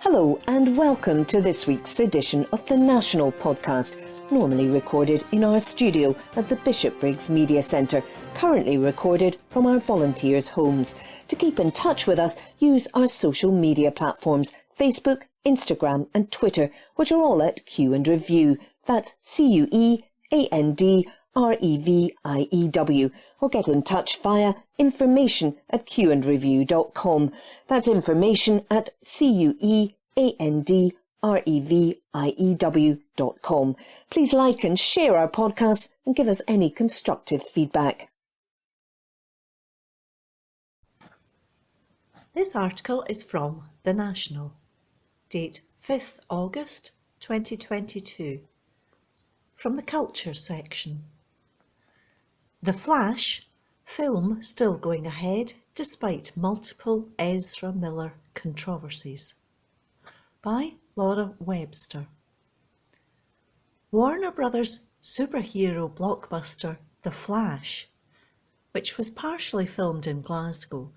Hello and welcome to this week's edition of the National Podcast, normally recorded in our studio at the Bishopbriggs Media Centre, currently recorded from our volunteers' homes. To keep in touch with us, use our social media platforms, Facebook, Instagram and Twitter, which are all at Q and Review. That's CUEANDREVIEW. Or get in touch via information@qandreview.com. That's information@CUEANDREVIEW.com. Please like and share our podcasts and give us any constructive feedback. This article is from The National, date 5th August 2022, from the Culture section. The Flash, film still going ahead despite multiple Ezra Miller controversies. By Laura Webster. Warner Brothers' superhero blockbuster The Flash, which was partially filmed in Glasgow,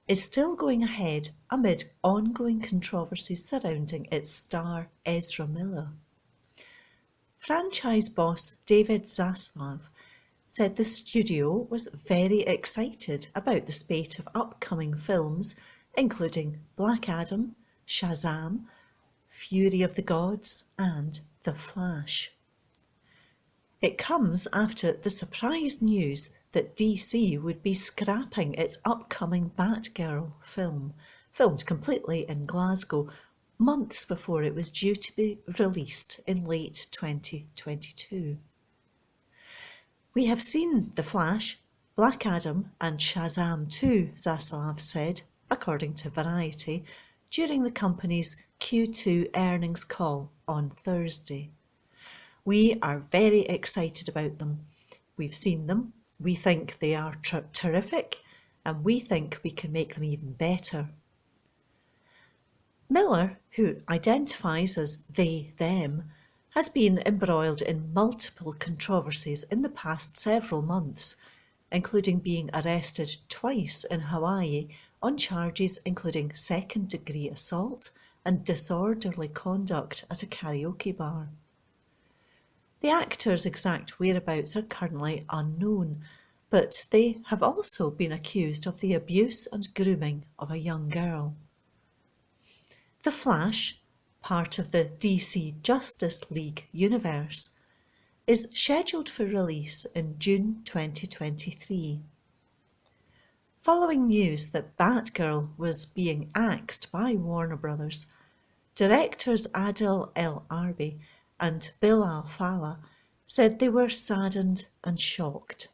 is still going ahead amid ongoing controversies surrounding its star Ezra Miller. Franchise boss David Zaslav said the studio was very excited about the spate of upcoming films, including Black Adam, Shazam, Fury of the Gods and The Flash. It comes after the surprise news that DC would be scrapping its upcoming Batgirl film, filmed completely in Glasgow, months before it was due to be released in late 2022. We have seen The Flash, Black Adam and Shazam 2, Zaslav said, according to Variety, during the company's Q2 earnings call on Thursday. We are very excited about them. We've seen them, we think they are terrific, and we think we can make them even better. Miller, who identifies as they, them, has been embroiled in multiple controversies in the past several months, including being arrested twice in Hawaii on charges including second-degree assault and disorderly conduct at a karaoke bar. The actor's exact whereabouts are currently unknown, but they have also been accused of the abuse and grooming of a young girl. The Flash, part of the DC Justice League universe, is scheduled for release in June 2023. Following news that Batgirl was being axed by Warner Brothers, directors Adil El Arbi and Bilal Fallah said they were saddened and shocked.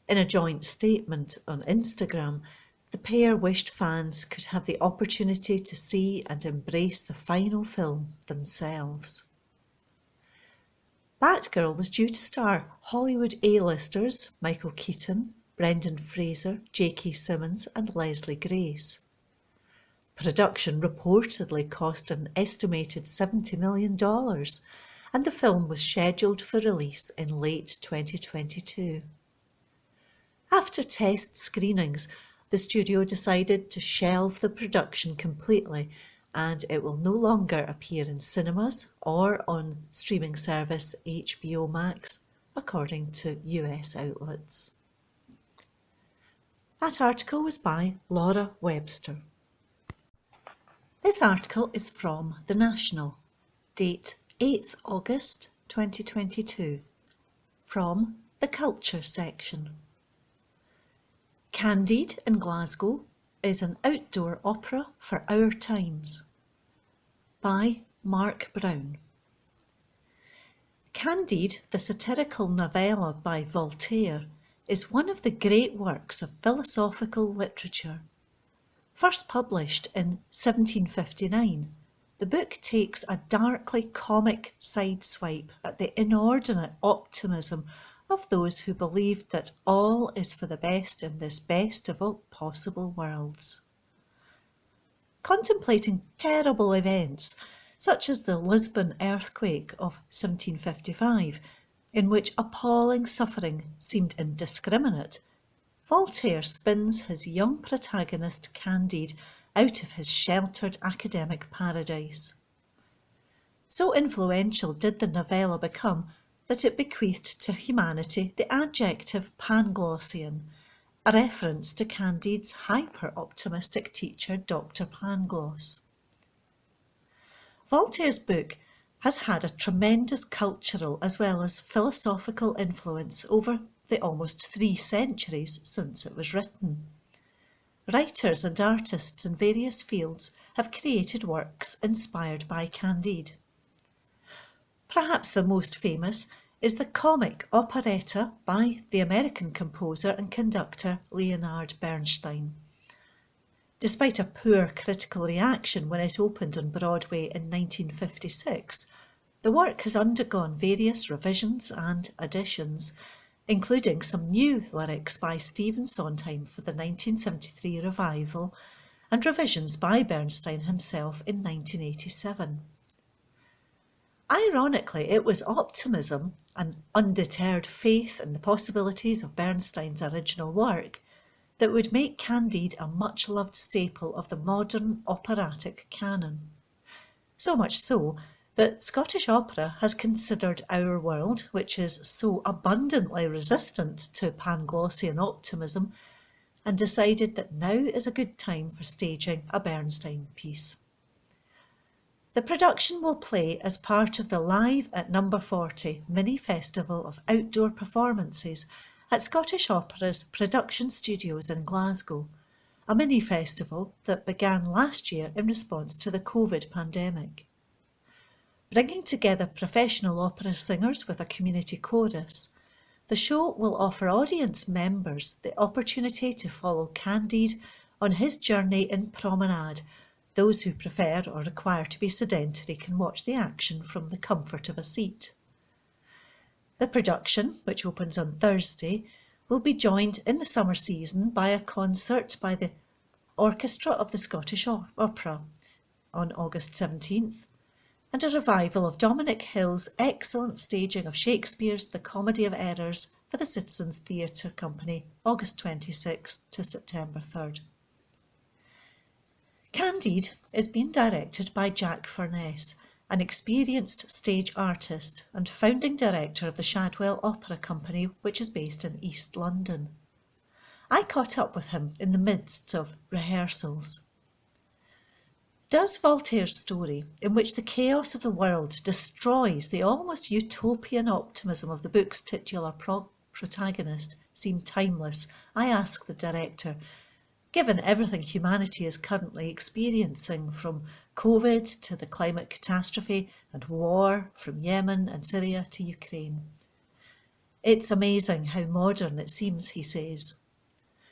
In a joint statement on Instagram, the pair wished fans could have the opportunity to see and embrace the final film themselves. Batgirl was due to star Hollywood A-listers Michael Keaton, Brendan Fraser, J.K. Simmons and Leslie Grace. Production reportedly cost an estimated $70 million, and the film was scheduled for release in late 2022. After test screenings, the studio decided to shelve the production completely, and it will no longer appear in cinemas or on streaming service HBO Max, according to US outlets. That article was by Laura Webster. This article is from The National, date 8th August 2022, from the Culture section. Candide in Glasgow is an outdoor opera for our times. By Mark Brown. Candide, the satirical novella by Voltaire, is one of the great works of philosophical literature. First published in 1759, the book takes a darkly comic sideswipe at the inordinate optimism of those who believed that all is for the best in this best of all possible worlds. Contemplating terrible events, such as the Lisbon earthquake of 1755, in which appalling suffering seemed indiscriminate, Voltaire spins his young protagonist Candide out of his sheltered academic paradise. So influential did the novella become that it bequeathed to humanity the adjective Panglossian, a reference to Candide's hyper-optimistic teacher Dr. Pangloss. Voltaire's book has had a tremendous cultural as well as philosophical influence over the almost 3 centuries since it was written. Writers and artists in various fields have created works inspired by Candide. Perhaps the most famous is the comic operetta by the American composer and conductor Leonard Bernstein. Despite a poor critical reaction when it opened on Broadway in 1956, the work has undergone various revisions and additions, including some new lyrics by Stephen Sondheim for the 1973 revival and revisions by Bernstein himself in 1987. Ironically, it was optimism and undeterred faith in the possibilities of Bernstein's original work that would make Candide a much-loved staple of the modern operatic canon. So much so that Scottish opera has considered Our World, which is so abundantly resistant to Panglossian optimism, and decided that now is a good time for staging a Bernstein piece. The production will play as part of the Live at Number 40 mini-festival of outdoor performances at Scottish Opera's production studios in Glasgow, a mini-festival that began last year in response to the COVID pandemic. Bringing together professional opera singers with a community chorus, the show will offer audience members the opportunity to follow Candide on his journey in promenade. Those who prefer or require to be sedentary can watch the action from the comfort of a seat. The production, which opens on Thursday, will be joined in the summer season by a concert by the Orchestra of the Scottish Opera on August 17th, and a revival of Dominic Hill's excellent staging of Shakespeare's The Comedy of Errors for the Citizens Theatre Company, August 26th to September 3rd. Candide is being directed by Jack Furness, an experienced stage artist and founding director of the Shadwell Opera Company, which is based in East London. I caught up with him in the midst of rehearsals. Does Voltaire's story, in which the chaos of the world destroys the almost utopian optimism of the book's titular protagonist, seem timeless? I ask the director, given everything humanity is currently experiencing, from COVID to the climate catastrophe and war, from Yemen and Syria to Ukraine. It's amazing how modern it seems, he says.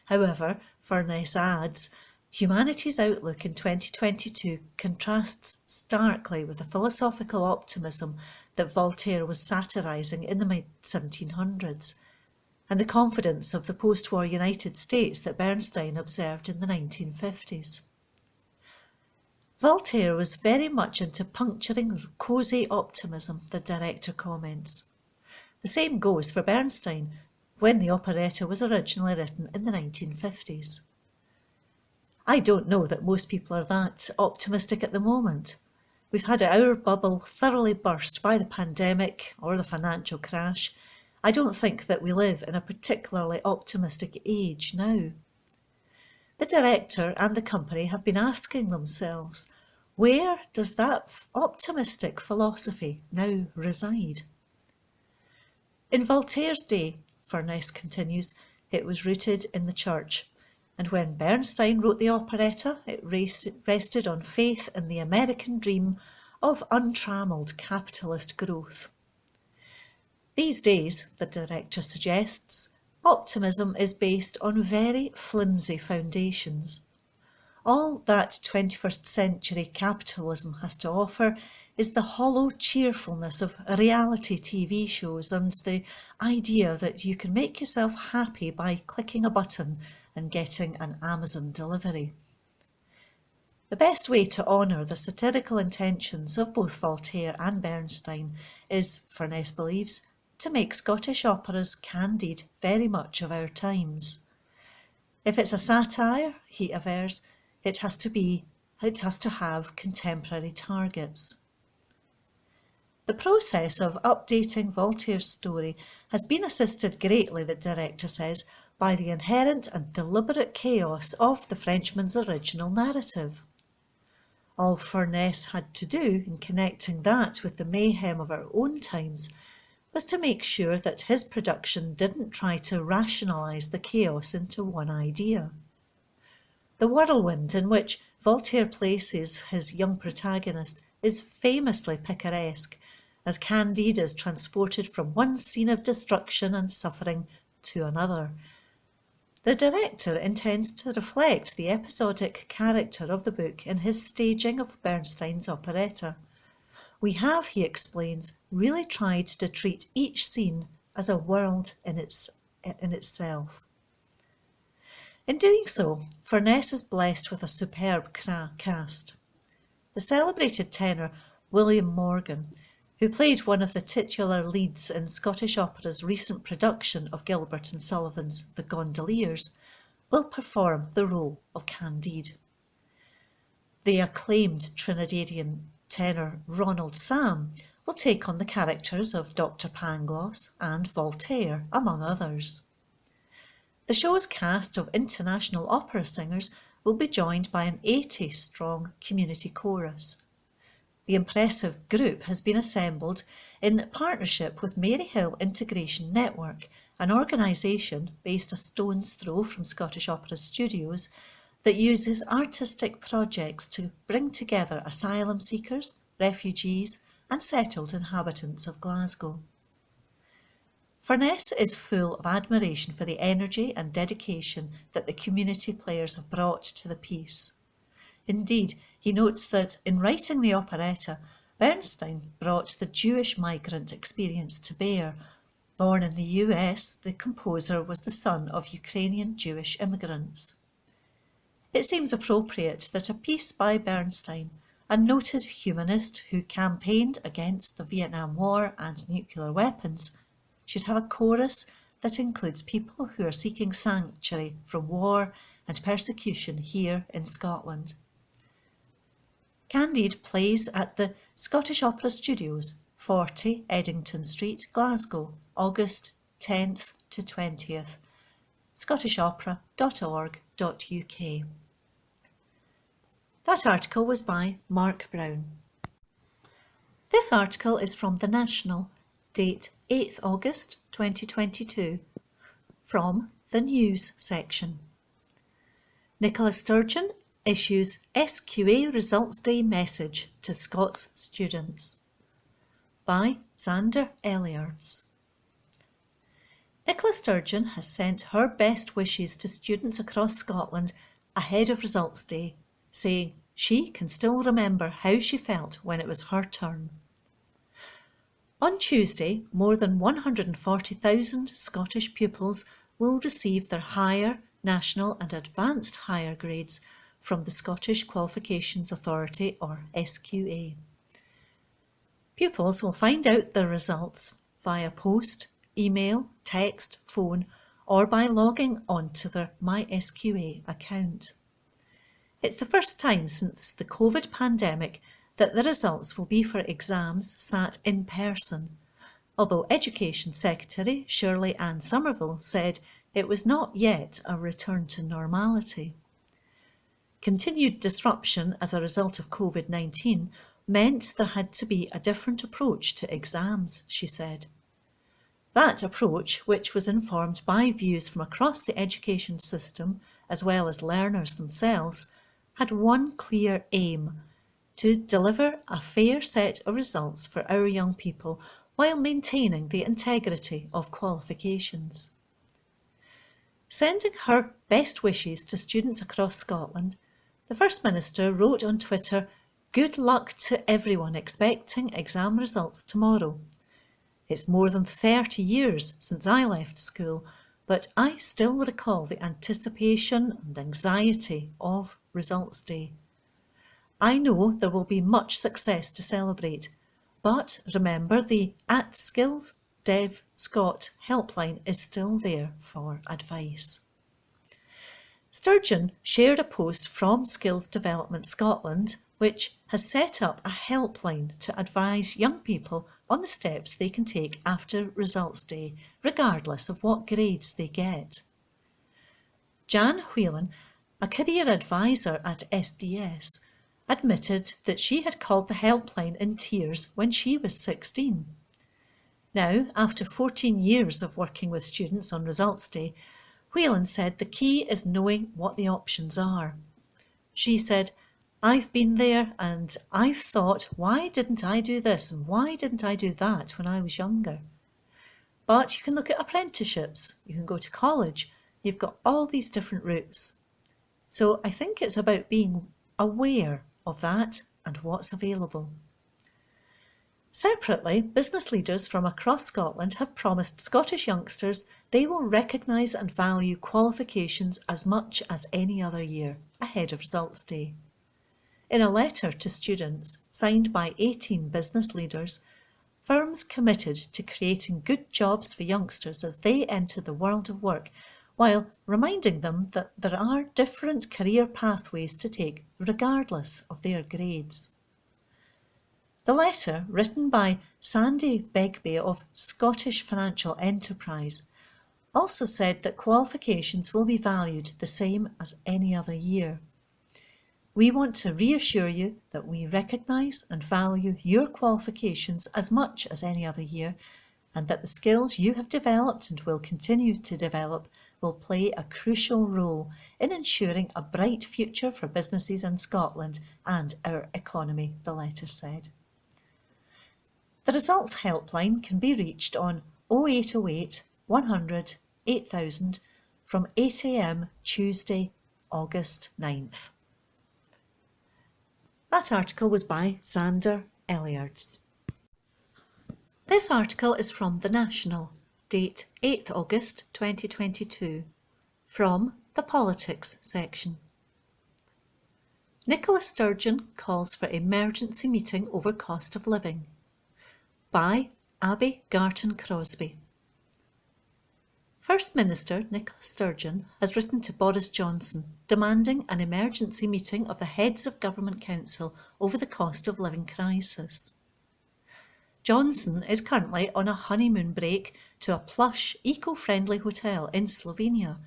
However, Furness adds, humanity's outlook in 2022 contrasts starkly with the philosophical optimism that Voltaire was satirising in the mid-1700s, and the confidence of the post-war United States that Bernstein observed in the 1950s. Voltaire was very much into puncturing cosy optimism, the director comments. The same goes for Bernstein, when the operetta was originally written in the 1950s. I don't know that most people are that optimistic at the moment. We've had our bubble thoroughly burst by the pandemic or the financial crash. I don't think that we live in a particularly optimistic age now. The director and the company have been asking themselves, where does that optimistic philosophy now reside? In Voltaire's day, Furness continues, it was rooted in the church, and when Bernstein wrote the operetta, it rested on faith in the American dream of untrammelled capitalist growth. These days, the director suggests, optimism is based on very flimsy foundations. All that 21st century capitalism has to offer is the hollow cheerfulness of reality TV shows and the idea that you can make yourself happy by clicking a button and getting an Amazon delivery. The best way to honour the satirical intentions of both Voltaire and Bernstein is, Furness believes, to make Scottish opera's Candide very much of our times. If it's a satire, he avers, It has to have contemporary targets. The process of updating Voltaire's story has been assisted greatly, the director says, by the inherent and deliberate chaos of the Frenchman's original narrative. All Furness had to do in connecting that with the mayhem of our own times was to make sure that his production didn't try to rationalise the chaos into one idea. The whirlwind in which Voltaire places his young protagonist is famously picaresque, as Candide is transported from one scene of destruction and suffering to another. The director intends to reflect the episodic character of the book in his staging of Bernstein's operetta. We have, he explains, really tried to treat each scene as a world in itself. In doing so, Furness is blessed with a superb cast. The celebrated tenor William Morgan, who played one of the titular leads in Scottish Opera's recent production of Gilbert and Sullivan's The Gondoliers, will perform the role of Candide. The acclaimed Trinidadian tenor Ronald Sam will take on the characters of Dr. Pangloss and Voltaire, among others. The show's cast of international opera singers will be joined by an 80-strong community chorus. The impressive group has been assembled in partnership with Maryhill Integration Network, an organisation based a stone's throw from Scottish Opera Studios that uses artistic projects to bring together asylum seekers, refugees and settled inhabitants of Glasgow. Furness is full of admiration for the energy and dedication that the community players have brought to the piece. Indeed, he notes that in writing the operetta, Bernstein brought the Jewish migrant experience to bear. Born in the US, the composer was the son of Ukrainian Jewish immigrants. It seems appropriate that a piece by Bernstein, a noted humanist who campaigned against the Vietnam War and nuclear weapons, should have a chorus that includes people who are seeking sanctuary from war and persecution here in Scotland. Candide plays at the Scottish Opera Studios, 40 Eddington Street, Glasgow, August 10th to 20th. scottishopera.org.uk. That article was by Mark Brown. This article is from The National, date 8th August 2022, from the News section. Nicola Sturgeon issues SQA Results Day message to Scots students, by Xander Elliards. Nicola Sturgeon has sent her best wishes to students across Scotland ahead of Results Day, saying she can still remember how she felt when it was her turn. On Tuesday, more than 140,000 Scottish pupils will receive their higher, national and advanced higher grades from the Scottish Qualifications Authority, or SQA. Pupils will find out their results via post, email, text, phone, or by logging onto their MySQA account. It's the first time since the COVID pandemic that the results will be for exams sat in person, although Education Secretary Shirley Ann Somerville said it was not yet a return to normality. Continued disruption as a result of COVID-19 meant there had to be a different approach to exams, she said. That approach, which was informed by views from across the education system as well as learners themselves, had one clear aim: to deliver a fair set of results for our young people while maintaining the integrity of qualifications. Sending her best wishes to students across Scotland, the First Minister wrote on Twitter, "Good luck to everyone expecting exam results tomorrow. It's more than 30 years since I left school, but I still recall the anticipation and anxiety of Results Day. I know there will be much success to celebrate, but remember the @SkillsDevScot helpline is still there for advice." Sturgeon shared a post from Skills Development Scotland, which has set up a helpline to advise young people on the steps they can take after results day, regardless of what grades they get. Jan Whelan, a career advisor at SDS, admitted that she had called the helpline in tears when she was 16. Now, after 14 years of working with students on results day, Whelan said the key is knowing what the options are. She said, "I've been there and I've thought, why didn't I do this and why didn't I do that when I was younger?" But you can look at apprenticeships, you can go to college, you've got all these different routes. So I think it's about being aware of that and what's available. Separately, business leaders from across Scotland have promised Scottish youngsters they will recognise and value qualifications as much as any other year, ahead of results day. In a letter to students, signed by 18 business leaders, firms committed to creating good jobs for youngsters as they enter the world of work, while reminding them that there are different career pathways to take regardless of their grades. The letter, written by Sandy Begbie of Scottish Financial Enterprise, also said that qualifications will be valued the same as any other year. We want to reassure you that we recognise and value your qualifications as much as any other year, and that the skills you have developed and will continue to develop will play a crucial role in ensuring a bright future for businesses in Scotland and our economy, the letter said. The results helpline can be reached on 0808 100 8000 from 8 a.m. Tuesday, August 9th. That article was by Xander Elliards. This article is from The National, date 8th August 2022, from the Politics section. Nicola Sturgeon calls for emergency meeting over cost of living, by Abby Garton Crosby. First Minister Nicola Sturgeon has written to Boris Johnson demanding an emergency meeting of the heads of Government Council over the cost of living crisis. Johnson is currently on a honeymoon break to a plush, eco-friendly hotel in Slovenia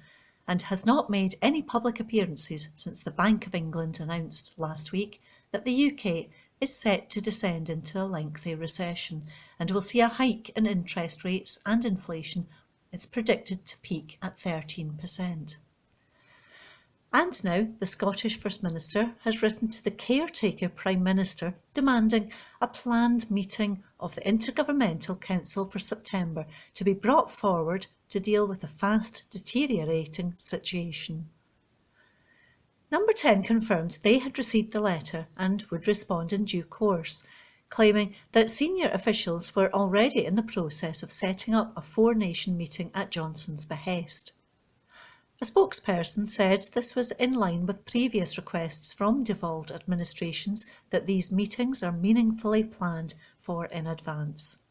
and has not made any public appearances since the Bank of England announced last week that the UK is set to descend into a lengthy recession and will see a hike in interest rates, and inflation is predicted to peak at 13%. And now the Scottish First Minister has written to the caretaker Prime Minister demanding a planned meeting of the Intergovernmental Council for September to be brought forward to deal with the fast deteriorating situation. Number 10 confirmed they had received the letter and would respond in due course, claiming that senior officials were already in the process of setting up a four-nation meeting at Johnson's behest. A spokesperson said this was in line with previous requests from devolved administrations that these meetings are meaningfully planned for in advance.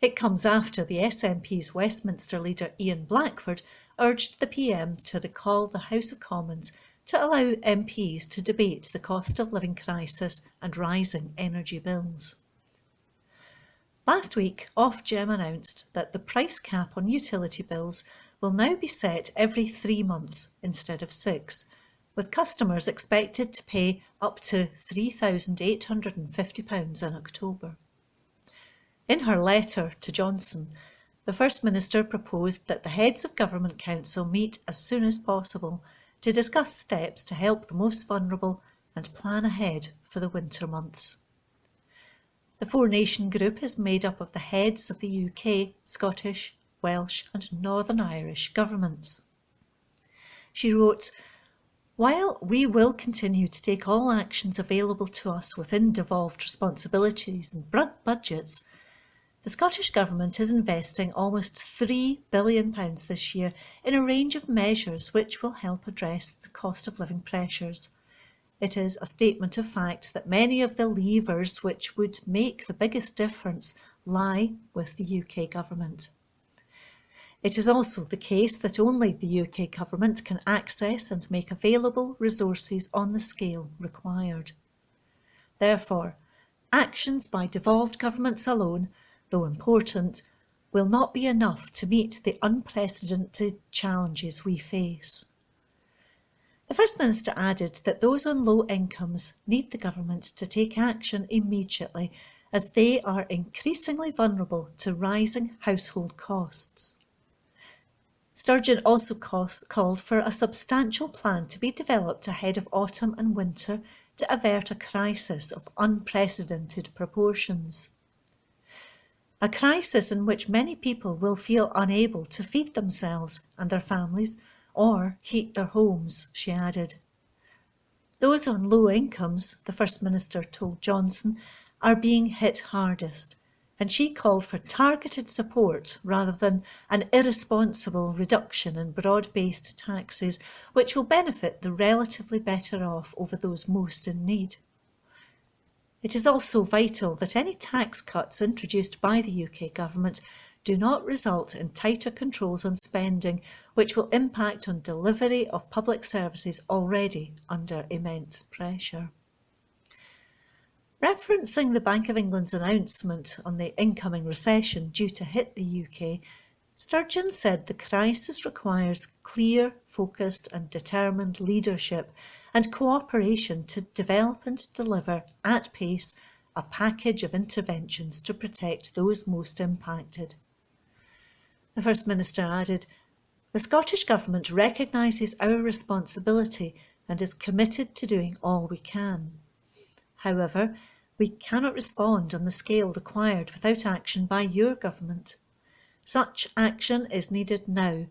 It comes after the SNP's Westminster leader Ian Blackford urged the PM to recall the House of Commons to allow MPs to debate the cost of living crisis and rising energy bills. Last week, Ofgem announced that the price cap on utility bills will now be set every 3 months instead of 6, with customers expected to pay up to £3,850 in October. In her letter to Johnson, the First Minister proposed that the heads of Government Council meet as soon as possible to discuss steps to help the most vulnerable and plan ahead for the winter months. The four-nation group is made up of the heads of the UK, Scottish, Welsh and Northern Irish governments. She wrote, "While we will continue to take all actions available to us within devolved responsibilities and budgets, the Scottish Government is investing almost £3 billion this year in a range of measures which will help address the cost of living pressures. It is a statement of fact that many of the levers which would make the biggest difference lie with the UK Government. It is also the case that only the UK Government can access and make available resources on the scale required. Therefore, actions by devolved governments alone, though important, will not be enough to meet the unprecedented challenges we face. The First Minister added that those on low incomes need the government to take action immediately, as they are increasingly vulnerable to rising household costs. Sturgeon also called for a substantial plan to be developed ahead of autumn and winter to avert a crisis of unprecedented proportions. A crisis in which many people will feel unable to feed themselves and their families or heat their homes, she added. Those on low incomes, the First Minister told Johnson, are being hit hardest, and she called for targeted support rather than an irresponsible reduction in broad-based taxes, which will benefit the relatively better off over those most in need. It is also vital that any tax cuts introduced by the UK Government do not result in tighter controls on spending, which will impact on delivery of public services already under immense pressure. Referencing the Bank of England's announcement on the incoming recession due to hit the UK, Sturgeon said the crisis requires clear, focused and determined leadership and cooperation to develop and deliver at pace a package of interventions to protect those most impacted. The First Minister added, "The Scottish Government recognises our responsibility and is committed to doing all we can. However, we cannot respond on the scale required without action by your government. Such action is needed now,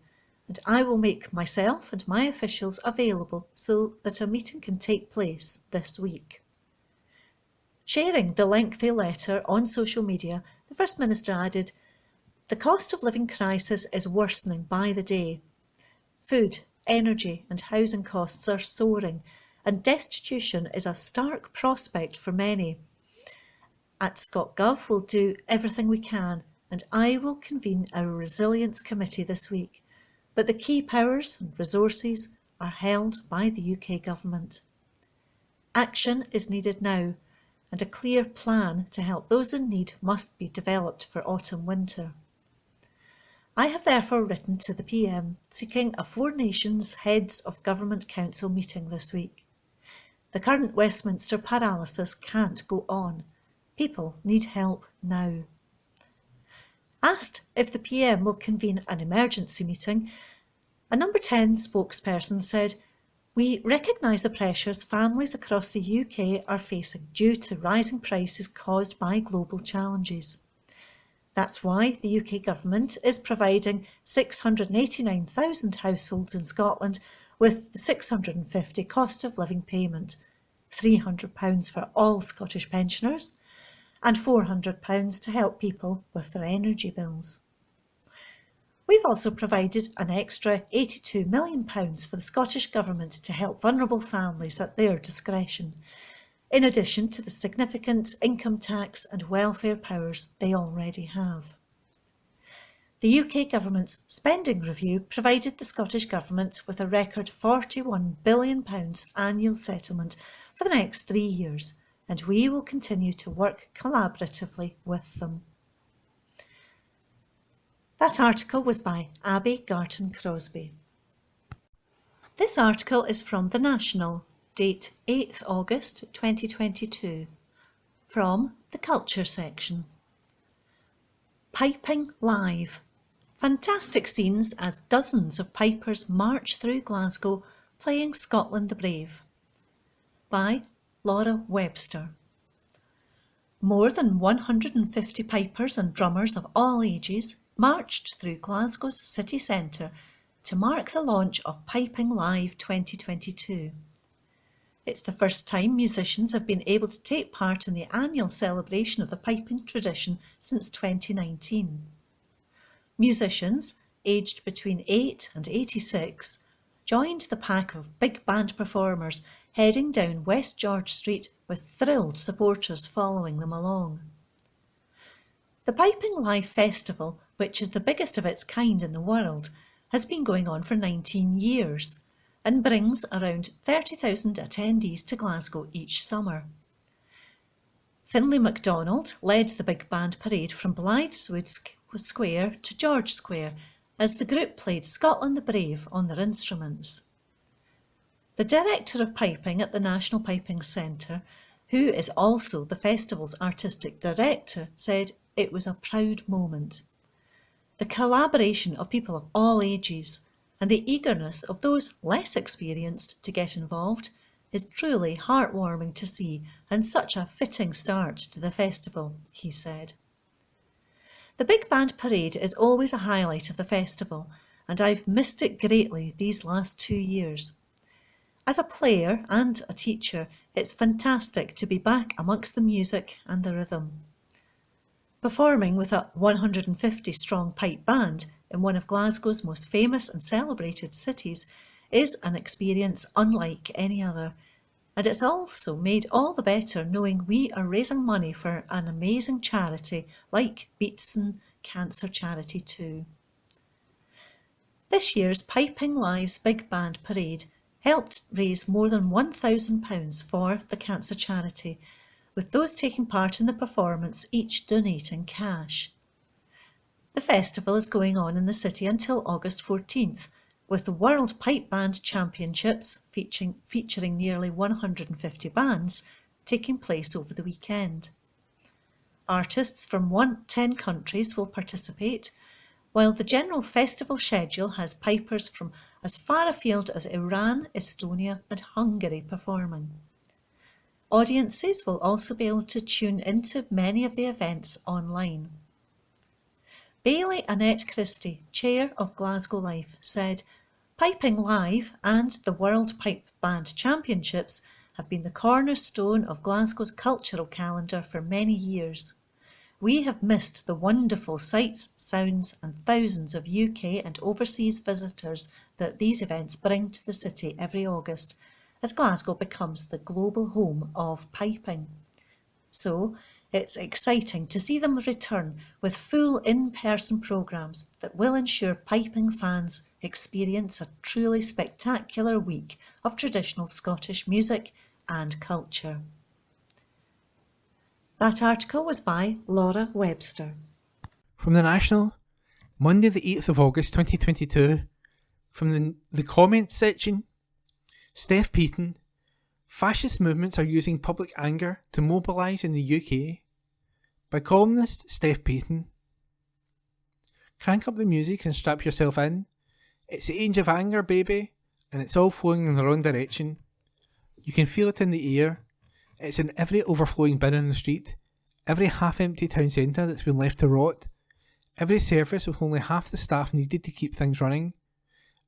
and I will make myself and my officials available so that a meeting can take place this week." Sharing the lengthy letter on social media, the First Minister added, "The cost of living crisis is worsening by the day. Food, energy and housing costs are soaring, and destitution is a stark prospect for many. At ScotGov we'll do everything we can, and I will convene our Resilience Committee this week, but the key powers and resources are held by the UK Government. Action is needed now, and a clear plan to help those in need must be developed for autumn-winter. I have therefore written to the PM seeking a Four Nations Heads of Government Council meeting this week. The current Westminster paralysis can't go on. People need help now." Asked if the PM will convene an emergency meeting, a Number 10 spokesperson said, "We recognise the pressures families across the UK are facing due to rising prices caused by global challenges. That's why the UK Government is providing 689,000 households in Scotland with the £650 cost of living payment, £300 for all Scottish pensioners, and £400 to help people with their energy bills. We've also provided an extra £82 million for the Scottish Government to help vulnerable families at their discretion, in addition to the significant income tax and welfare powers they already have." The UK Government's spending review provided the Scottish Government with a record £41 billion annual settlement for the next 3 years, and we will continue to work collaboratively with them. That article was by Abby Garton-Crosby. This article is from The National, date 8th August 2022, from the Culture section. Piping Live. Fantastic scenes as dozens of pipers march through Glasgow playing Scotland the Brave. By Laura Webster. More than 150 pipers and drummers of all ages marched through Glasgow's city centre to mark the launch of Piping Live 2022. It's the first time musicians have been able to take part in the annual celebration of the piping tradition since 2019. Musicians, aged between 8 and 86, joined the pack of big band performers heading down West George Street with thrilled supporters following them along. The Piping Live Festival which is the biggest of its kind in the world, has been going on for 19 years and brings around 30,000 attendees to Glasgow each summer. Finlay MacDonald led the big band parade from Blytheswood Square to George Square as the group played Scotland the Brave on their instruments. The director of piping at the National Piping Centre, who is also the festival's artistic director, said it was a proud moment. The collaboration of people of all ages and the eagerness of those less experienced to get involved is truly heartwarming to see and such a fitting start to the festival, he said. The Big Band Parade is always a highlight of the festival, and I've missed it greatly these last 2 years. As a player and a teacher, it's fantastic to be back amongst the music and the rhythm. Performing with a 150-strong pipe band in one of Glasgow's most famous and celebrated cities is an experience unlike any other, and it's also made all the better knowing we are raising money for an amazing charity like Beatson Cancer Charity too. This year's Piping Lives Big Band Parade helped raise more than £1,000 for the cancer charity, with those taking part in the performance each donating cash. The festival is going on in the city until August 14th, with the World Pipe Band Championships featuring nearly 150 bands taking place over the weekend. Artists from 10 countries will participate, while the general festival schedule has pipers from as far afield as Iran, Estonia and Hungary performing. Audiences will also be able to tune into many of the events online. Bailey Annette Christie, Chair of Glasgow Life, said, "Piping Live and the World Pipe Band Championships have been the cornerstone of Glasgow's cultural calendar for many years. We have missed the wonderful sights, sounds and thousands of UK and overseas visitors that these events bring to the city every August, as Glasgow becomes the global home of piping. So it's exciting to see them return with full in-person programmes that will ensure piping fans experience a truly spectacular week of traditional Scottish music and culture." That article was by Laura Webster. From the National, Monday the 8th of August 2022, from the comments section, Steph Peaton, "Fascist movements are using public anger to mobilise in the UK," by columnist Steph Peaton. "Crank up the music and strap yourself in. It's the age of anger, baby, and it's all flowing in the wrong direction. You can feel it in the air. It's in every overflowing bin in the street, every half-empty town centre that's been left to rot, every service with only half the staff needed to keep things running,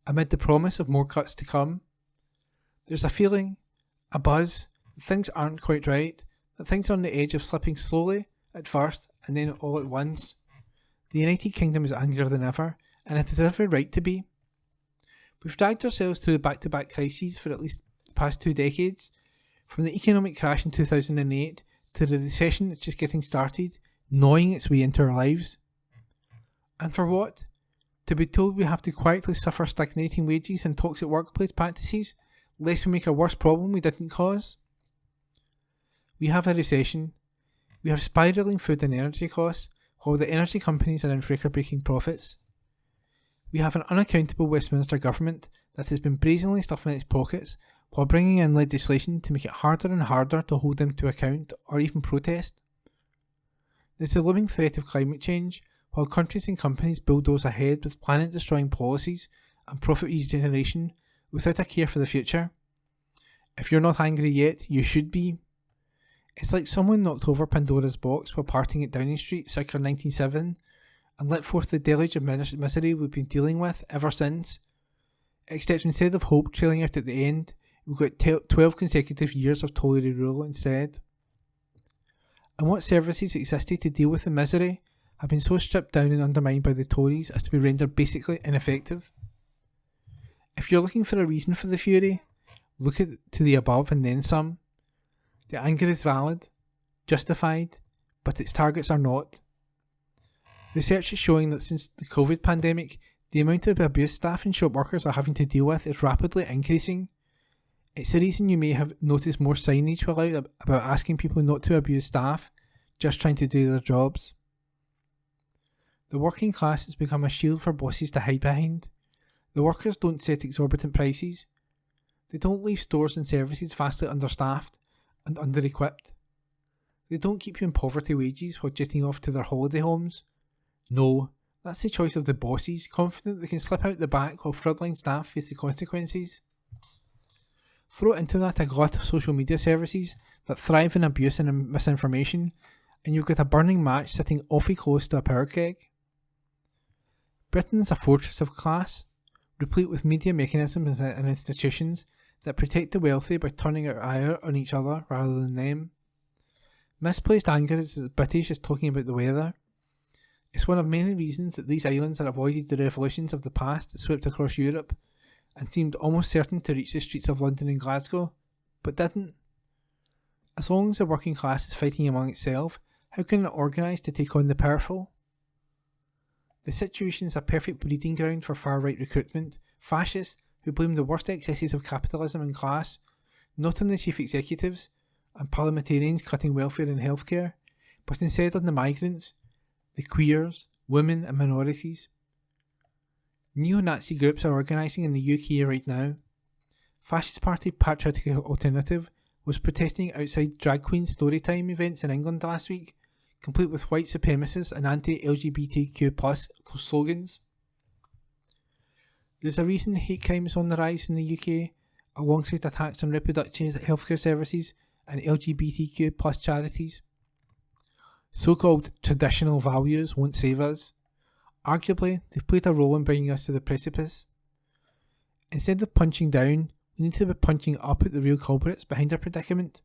amid the promise of more cuts to come. There's a feeling, a buzz, that things aren't quite right, that things are on the edge of slipping slowly at first and then all at once. The United Kingdom is angrier than ever, and it has every right to be. We've dragged ourselves through back-to-back crises for at least the past 2 decades, from the economic crash in 2008 to the recession that's just getting started, gnawing its way into our lives. And for what? To be told we have to quietly suffer stagnating wages and toxic workplace practices, lest we make a worse problem we didn't cause? We have a recession. We have spiralling food and energy costs, while the energy companies are in record-breaking profits. We have an unaccountable Westminster government that has been brazenly stuffing its pockets while bringing in legislation to make it harder and harder to hold them to account or even protest. There's a looming threat of climate change, while countries and companies bulldoze ahead with planet-destroying policies and profit regeneration without a care for the future. If you're not angry yet, you should be. It's like someone knocked over Pandora's box while partying at Downing Street circa 1997 and let forth the deluge of misery we've been dealing with ever since. Except instead of hope trailing out at the end, we've got 12 consecutive years of Tory rule instead. And what services existed to deal with the misery have been so stripped down and undermined by the Tories as to be rendered basically ineffective. If you're looking for a reason for the fury, look to the above and then some. The anger is valid, justified, but its targets are not. Research is showing that since the COVID pandemic, the amount of abuse staff and shop workers are having to deal with is rapidly increasing. It's the reason you may have noticed more signage out about asking people not to abuse staff, just trying to do their jobs. The working class has become a shield for bosses to hide behind. The workers don't set exorbitant prices. They don't leave stores and services vastly understaffed and under-equipped. They don't keep you in poverty wages while jetting off to their holiday homes. No, that's the choice of the bosses, confident they can slip out the back while frontline staff face the consequences. Throw into that a glut of social media services that thrive in abuse and misinformation, and you've got a burning match sitting awfully close to a power keg. Britain is a fortress of class, replete with media mechanisms and institutions that protect the wealthy by turning our ire on each other rather than them. Misplaced anger is as British as talking about the weather. It's one of many reasons that these islands have avoided the revolutions of the past that swept across Europe and seemed almost certain to reach the streets of London and Glasgow, but didn't. As long as the working class is fighting among itself, how can it organise to take on the powerful? The situation is a perfect breeding ground for far-right recruitment, fascists who blame the worst excesses of capitalism and class, not on the chief executives and parliamentarians cutting welfare and healthcare, but instead on the migrants, the queers, women and minorities. Neo-Nazi groups are organising in the UK right now. Fascist Party Patriotic Alternative was protesting outside drag queen storytime events in England last week, complete with white supremacists and anti-LGBTQ+ slogans. There's a reason hate crime is on the rise in the UK, alongside attacks on reproductive healthcare services and LGBTQ+ charities. So-called traditional values won't save us. Arguably, they've played a role in bringing us to the precipice. Instead of punching down, we need to be punching up at the real culprits behind our predicament.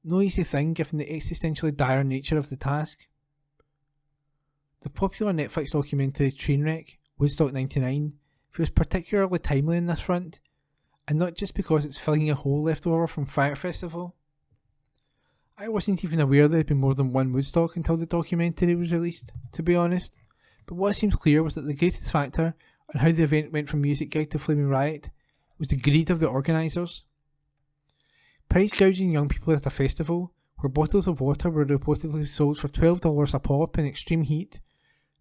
No easy thing given the existentially dire nature of the task. The popular Netflix documentary Trainwreck, Woodstock 99, feels particularly timely in this front, and not just because it's filling a hole left over from Fire Festival. I wasn't even aware there had been more than one Woodstock until the documentary was released, to be honest, but what seems clear was that the greatest factor on how the event went from music gig to flaming riot was the greed of the organisers. Price gouging young people at a festival, where bottles of water were reportedly sold for $12 a pop in extreme heat,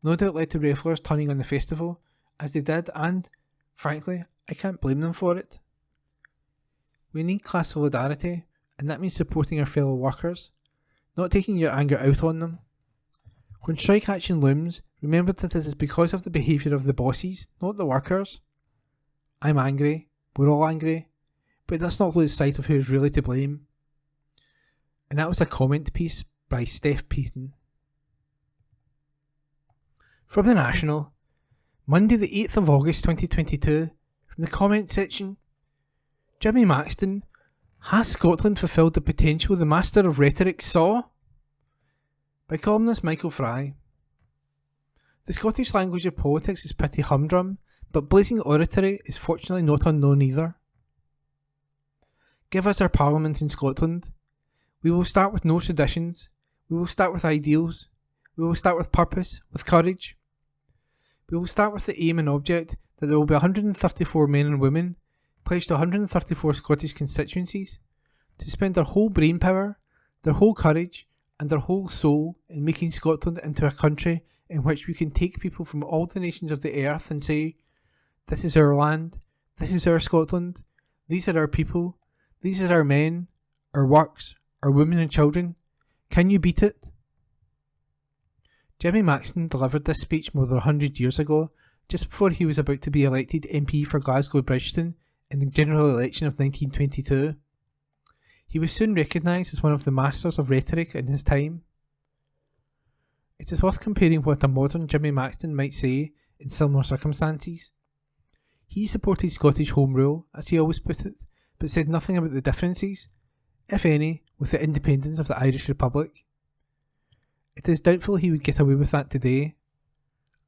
no doubt led to revellers turning on the festival, as they did, and, frankly, I can't blame them for it. We need class solidarity, and that means supporting our fellow workers, not taking your anger out on them. When strike action looms, remember that it is because of the behaviour of the bosses, not the workers. I'm angry, we're all angry, but let's not lose sight of who is really to blame. And that was a comment piece by Steph Peaton. From The National, Monday the 8th of August 2022, from the comment section, Jimmy Maxton, has Scotland fulfilled the potential the master of rhetoric saw? By columnist Michael Fry. The Scottish language of politics is pretty humdrum, but blazing oratory is fortunately not unknown either. Give us our parliament in Scotland. We will start with no traditions. We will start with ideals. We will start with purpose, with courage. We will start with the aim and object that there will be 134 men and women, pledged to 134 Scottish constituencies, to spend their whole brain power, their whole courage, and their whole soul in making Scotland into a country in which we can take people from all the nations of the earth and say, this is our land, this is our Scotland, these are our people, these are our men, our works, our women and children. Can you beat it? Jimmy Maxton delivered this speech more than 100 years ago, just before he was about to be elected MP for Glasgow Bridgeton in the general election of 1922. He was soon recognised as one of the masters of rhetoric in his time. It is worth comparing what a modern Jimmy Maxton might say in similar circumstances. He supported Scottish Home Rule, as he always put it, but said nothing about the differences, if any, with the independence of the Irish Republic. It is doubtful he would get away with that today.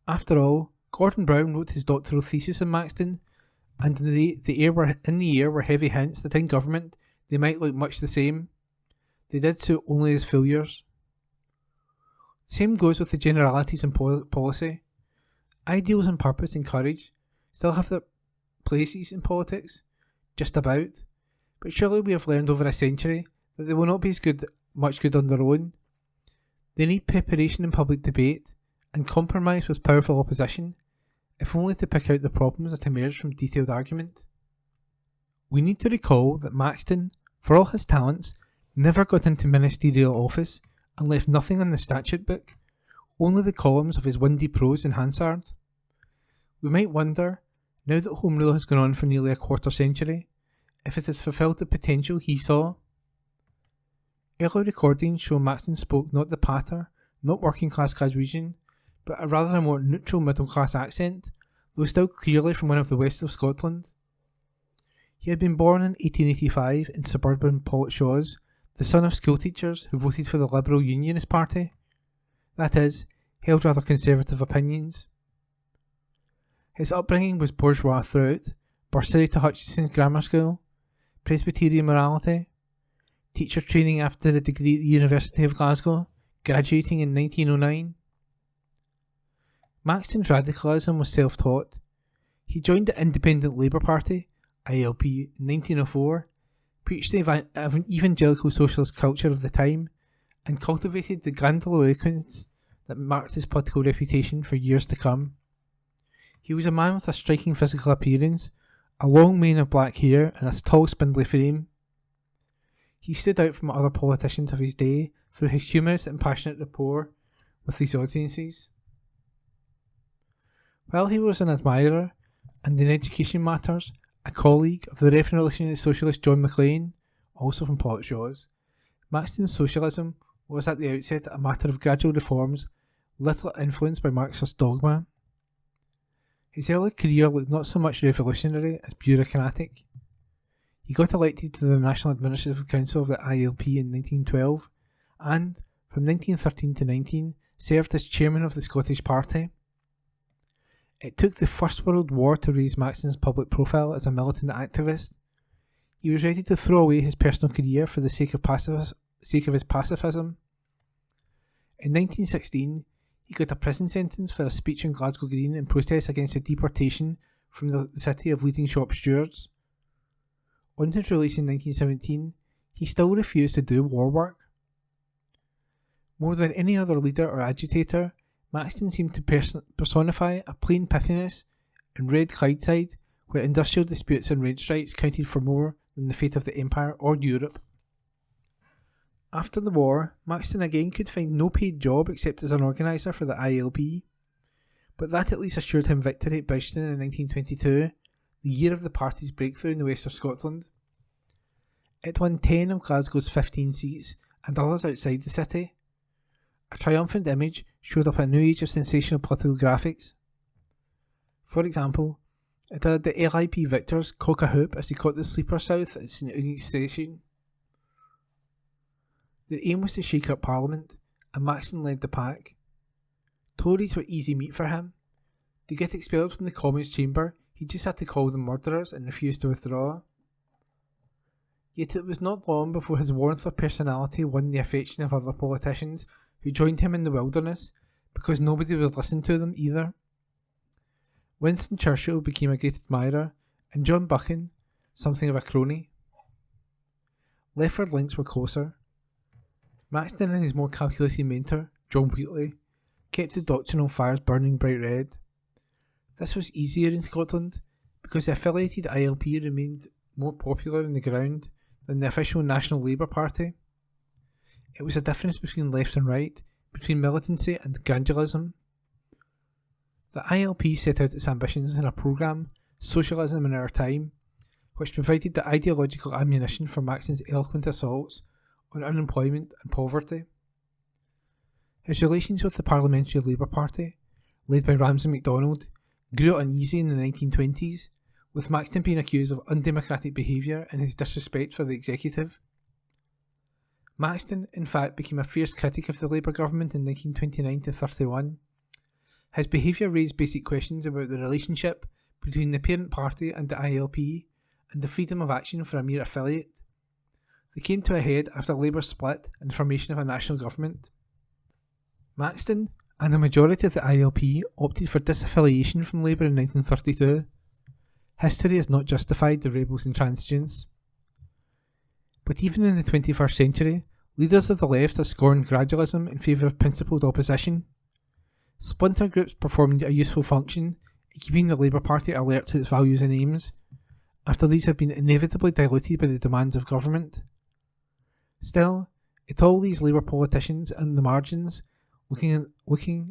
After all, Gordon Brown wrote his doctoral thesis on Maxton, and in the air were heavy hints that in government they might look much the same. They did so only as failures. Same goes with the generalities in policy. Ideals and purpose and courage still have their places in politics, just about, but surely we have learned over a century that they will not be much good on their own. They need preparation in public debate and compromise with powerful opposition, if only to pick out the problems that emerge from detailed argument. We need to recall that Maxton, for all his talents, never got into ministerial office and left nothing in the statute book, only the columns of his windy prose in Hansard. We might wonder, now that Home Rule has gone on for nearly a quarter century, if it has fulfilled the potential he saw. Early recordings show Maxton spoke not the patter, not working class Glaswegian, but rather a more neutral middle class accent, though still clearly from one of the west of Scotland. He had been born in 1885 in suburban Pollokshaws, the son of schoolteachers who voted for the Liberal Unionist Party. That is, held rather conservative opinions. His upbringing was bourgeois throughout, bursary to Hutchinson's Grammar School, Presbyterian morality, teacher training after a degree at the University of Glasgow, graduating in 1909. Maxton's radicalism was self-taught. He joined the Independent Labour Party, ILP, in 1904, preached the evangelical socialist culture of the time, and cultivated the grandiloquence that marked his political reputation for years to come. He was a man with a striking physical appearance, a long mane of black hair, and a tall, spindly frame. He stood out from other politicians of his day through his humorous and passionate rapport with these audiences. While he was an admirer, and in education matters, a colleague of the revolutionary socialist John Maclean, also from Pollokshaws, Maxton's socialism was at the outset a matter of gradual reforms, little influenced by Marxist dogma. His early career looked not so much revolutionary as bureaucratic. He got elected to the National Administrative Council of the ILP in 1912, and, from 1913 to 19, served as chairman of the Scottish Party. It took the First World War to raise Maxton's public profile as a militant activist. He was ready to throw away his personal career for the sake of his pacifism. In 1916, he got a prison sentence for a speech on Glasgow Green in protest against the deportation from the city of leading shop stewards. On his release in 1917, he still refused to do war work. More than any other leader or agitator, Maxton seemed to personify a plain pithiness in Red Clydeside, where industrial disputes and rent strikes counted for more than the fate of the Empire or Europe. After the war, Maxton again could find no paid job except as an organiser for the ILP, but that at least assured him victory at Bridgeton in 1922, the year of the party's breakthrough in the west of Scotland. It won 10 of Glasgow's 15 seats and others outside the city. A triumphant image showed up a new age of sensational political graphics. For example, it had the LIP victors cock a hoop as they caught the sleeper south at St Unique Station. Their aim was to shake up Parliament, and Maxton led the pack. Tories were easy meat for him. To get expelled from the Commons chamber, he just had to call them murderers and refuse to withdraw. Yet it was not long before his warmth of personality won the affection of other politicians who joined him in the wilderness, because nobody would listen to them either. Winston Churchill became a great admirer, and John Buchan something of a crony. Leftward links were closer. Maxton and his more calculating mentor, John Wheatley, kept the doctrinal fires burning bright red. This was easier in Scotland, because the affiliated ILP remained more popular on the ground than the official National Labour Party. It was a difference between left and right, between militancy and grandulism. The ILP set out its ambitions in a programme, Socialism in Our Time, which provided the ideological ammunition for Maxton's eloquent assaults on unemployment and poverty. His relations with the Parliamentary Labour Party, led by Ramsay MacDonald, grew uneasy in the 1920s, with Maxton being accused of undemocratic behaviour and his disrespect for the executive. Maxton, in fact, became a fierce critic of the Labour government in 1929 to 31. His behaviour raised basic questions about the relationship between the parent party and the ILP, and the freedom of action for a mere affiliate. They came to a head after Labour split and formation of a national government. Maxton and a majority of the ILP opted for disaffiliation from Labour in 1932. History has not justified the rebels' intransigence. But even in the 21st century, leaders of the left have scorned gradualism in favour of principled opposition. Splinter groups performed a useful function in keeping the Labour Party alert to its values and aims, after these have been inevitably diluted by the demands of government. Still, it all leaves Labour politicians on the margins, looking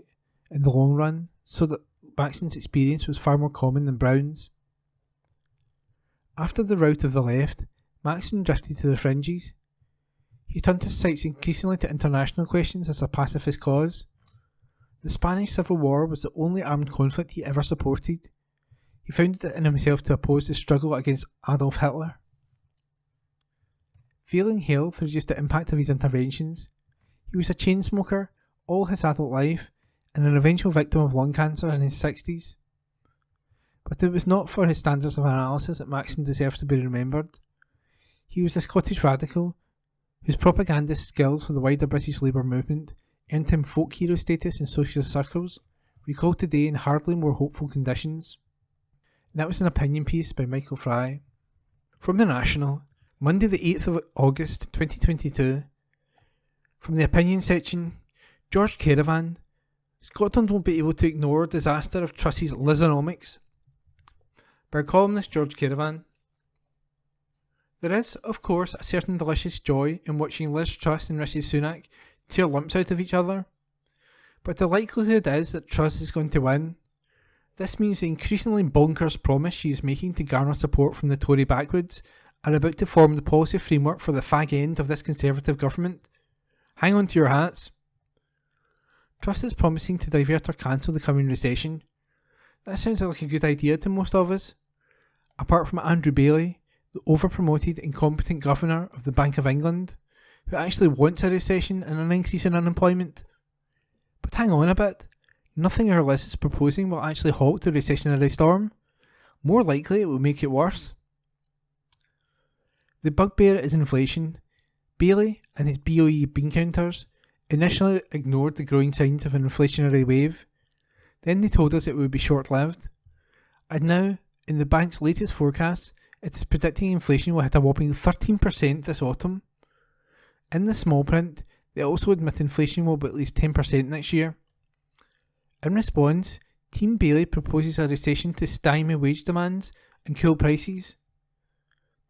in the long run, so that Maxton's experience was far more common than Brown's. After the rout of the left, Maxton drifted to the fringes. He turned his sights increasingly to international questions as a pacifist cause. The Spanish Civil War was the only armed conflict he ever supported. He found it in himself to oppose the struggle against Adolf Hitler. Failing health reduced the impact of his interventions. He was a chain smoker all his adult life and an eventual victim of lung cancer in his 60s. But it was not for his standards of analysis that Maxton deserves to be remembered. He was a Scottish radical whose propagandist skills for the wider British Labour movement earned him folk hero status in socialist circles, recalled today in hardly more hopeful conditions. And that was an opinion piece by Michael Fry. From The National, Monday the 8th of August 2022. From the opinion section, George Caravan, Scotland won't be able to ignore disaster of Truss's Lizonomics. By columnist George Caravan. There is, of course, a certain delicious joy in watching Liz Truss and Rishi Sunak tear lumps out of each other, but the likelihood is that Truss is going to win. This means the increasingly bonkers promise she is making to garner support from the Tory backwoods are about to form the policy framework for the fag end of this Conservative government. Hang on to your hats. Truss is promising to divert or cancel the coming recession. That sounds like a good idea to most of us, apart from Andrew Bailey, the over-promoted, incompetent governor of the Bank of England, who actually wants a recession and an increase in unemployment. But hang on a bit, nothing our list is proposing will actually halt the recessionary storm. More likely it will make it worse. The bugbear is inflation. Bailey and his BOE bean counters initially ignored the growing signs of an inflationary wave. Then they told us it would be short-lived. And now, in the bank's latest forecast, it is predicting inflation will hit a whopping 13% this autumn. In the small print, they also admit inflation will be at least 10% next year. In response, Team Bailey proposes a recession to stymie wage demands and cool prices.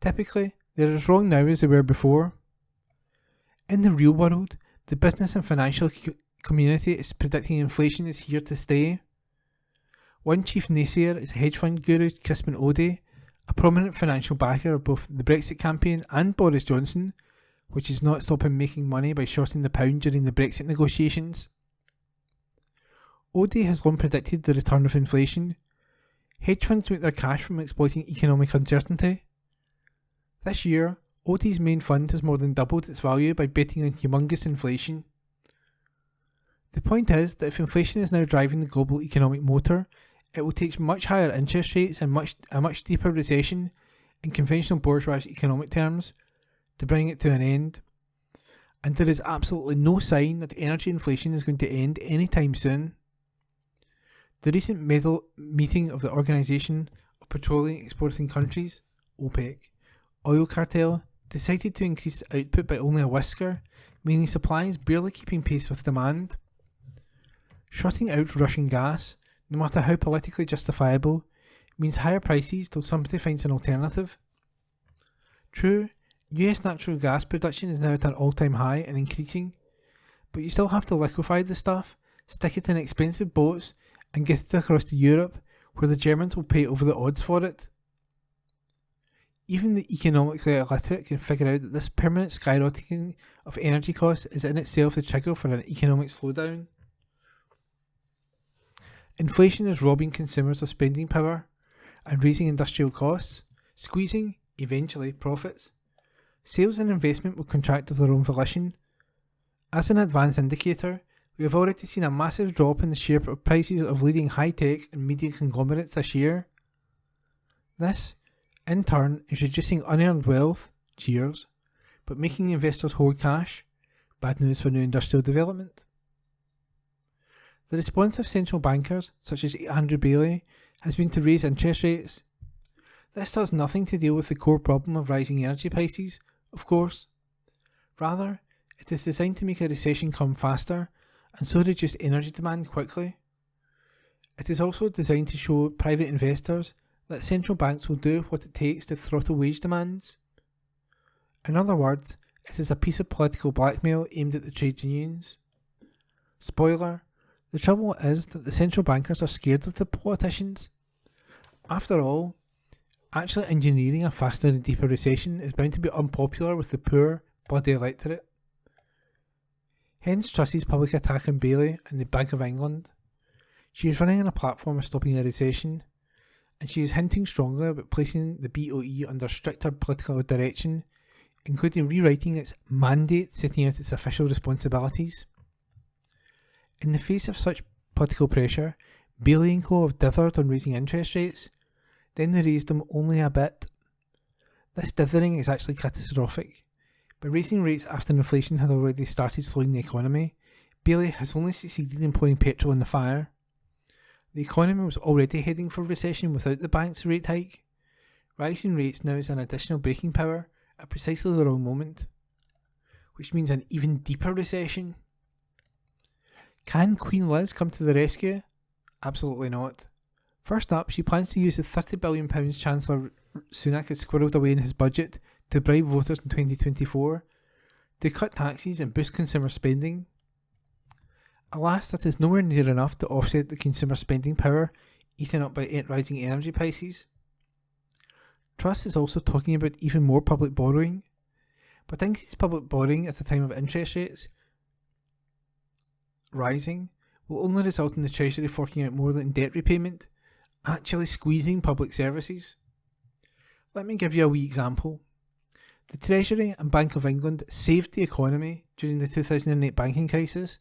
Typically, they're as wrong now as they were before. In the real world, the business and financial community is predicting inflation is here to stay. One chief naysayer is hedge fund guru Crispin Odey, a prominent financial backer of both the Brexit campaign and Boris Johnson, which is not stopping making money by shorting the pound during the Brexit negotiations. Odey has long predicted the return of inflation. Hedge funds make their cash from exploiting economic uncertainty. This year, Odey's main fund has more than doubled its value by betting on humongous inflation. The point is that if inflation is now driving the global economic motor, it will take much higher interest rates and a much deeper recession, in conventional bourgeois economic terms, to bring it to an end. And there is absolutely no sign that energy inflation is going to end anytime soon. The recent meeting of the Organisation of Petroleum Exporting Countries, OPEC, oil cartel, decided to increase output by only a whisker, meaning supply is barely keeping pace with demand. Shutting out Russian gas, no matter how politically justifiable, means higher prices till somebody finds an alternative. True, US natural gas production is now at an all-time high and increasing, but you still have to liquefy the stuff, stick it in expensive boats, and get it across to Europe, where the Germans will pay over the odds for it. Even the economically illiterate can figure out that this permanent skyrocketing of energy costs is in itself the trigger for an economic slowdown. Inflation is robbing consumers of spending power and raising industrial costs, squeezing, eventually, profits. Sales and investment will contract of their own volition. As an advanced indicator, we have already seen a massive drop in the share prices of leading high-tech and media conglomerates this year. This, in turn, is reducing unearned wealth, cheers, but making investors hoard cash, bad news for new industrial development. The response of central bankers, such as Andrew Bailey, has been to raise interest rates. This does nothing to deal with the core problem of rising energy prices, of course. Rather, it is designed to make a recession come faster and so reduce energy demand quickly. It is also designed to show private investors that central banks will do what it takes to throttle wage demands. In other words, it is a piece of political blackmail aimed at the trade unions. Spoiler, the trouble is that the central bankers are scared of the politicians. After all, actually engineering a faster and deeper recession is bound to be unpopular with the poor, bloody electorate. Hence Truss's public attack on Bailey and the Bank of England. She is running on a platform of stopping a recession, and she is hinting strongly about placing the BOE under stricter political direction, including rewriting its mandate setting out its official responsibilities. In the face of such political pressure, Bailey & Co have dithered on raising interest rates, then they raised them only a bit. This dithering is actually catastrophic. By raising rates after inflation had already started slowing the economy, Bailey has only succeeded in pouring petrol on the fire. The economy was already heading for recession without the bank's rate hike. Rising rates now is an additional braking power at precisely the wrong moment, which means an even deeper recession. Can Queen Liz come to the rescue? Absolutely not. First up, she plans to use the £30 billion Chancellor Sunak has squirreled away in his budget to bribe voters in 2024, to cut taxes and boost consumer spending. Alas, that is nowhere near enough to offset the consumer spending power eaten up by rising energy prices. Truss is also talking about even more public borrowing, but increased public borrowing at the time of interest rates rising will only result in the Treasury forking out more than debt repayment, actually squeezing public services. Let me give you a wee example. The Treasury and Bank of England saved the economy during the 2008 banking crisis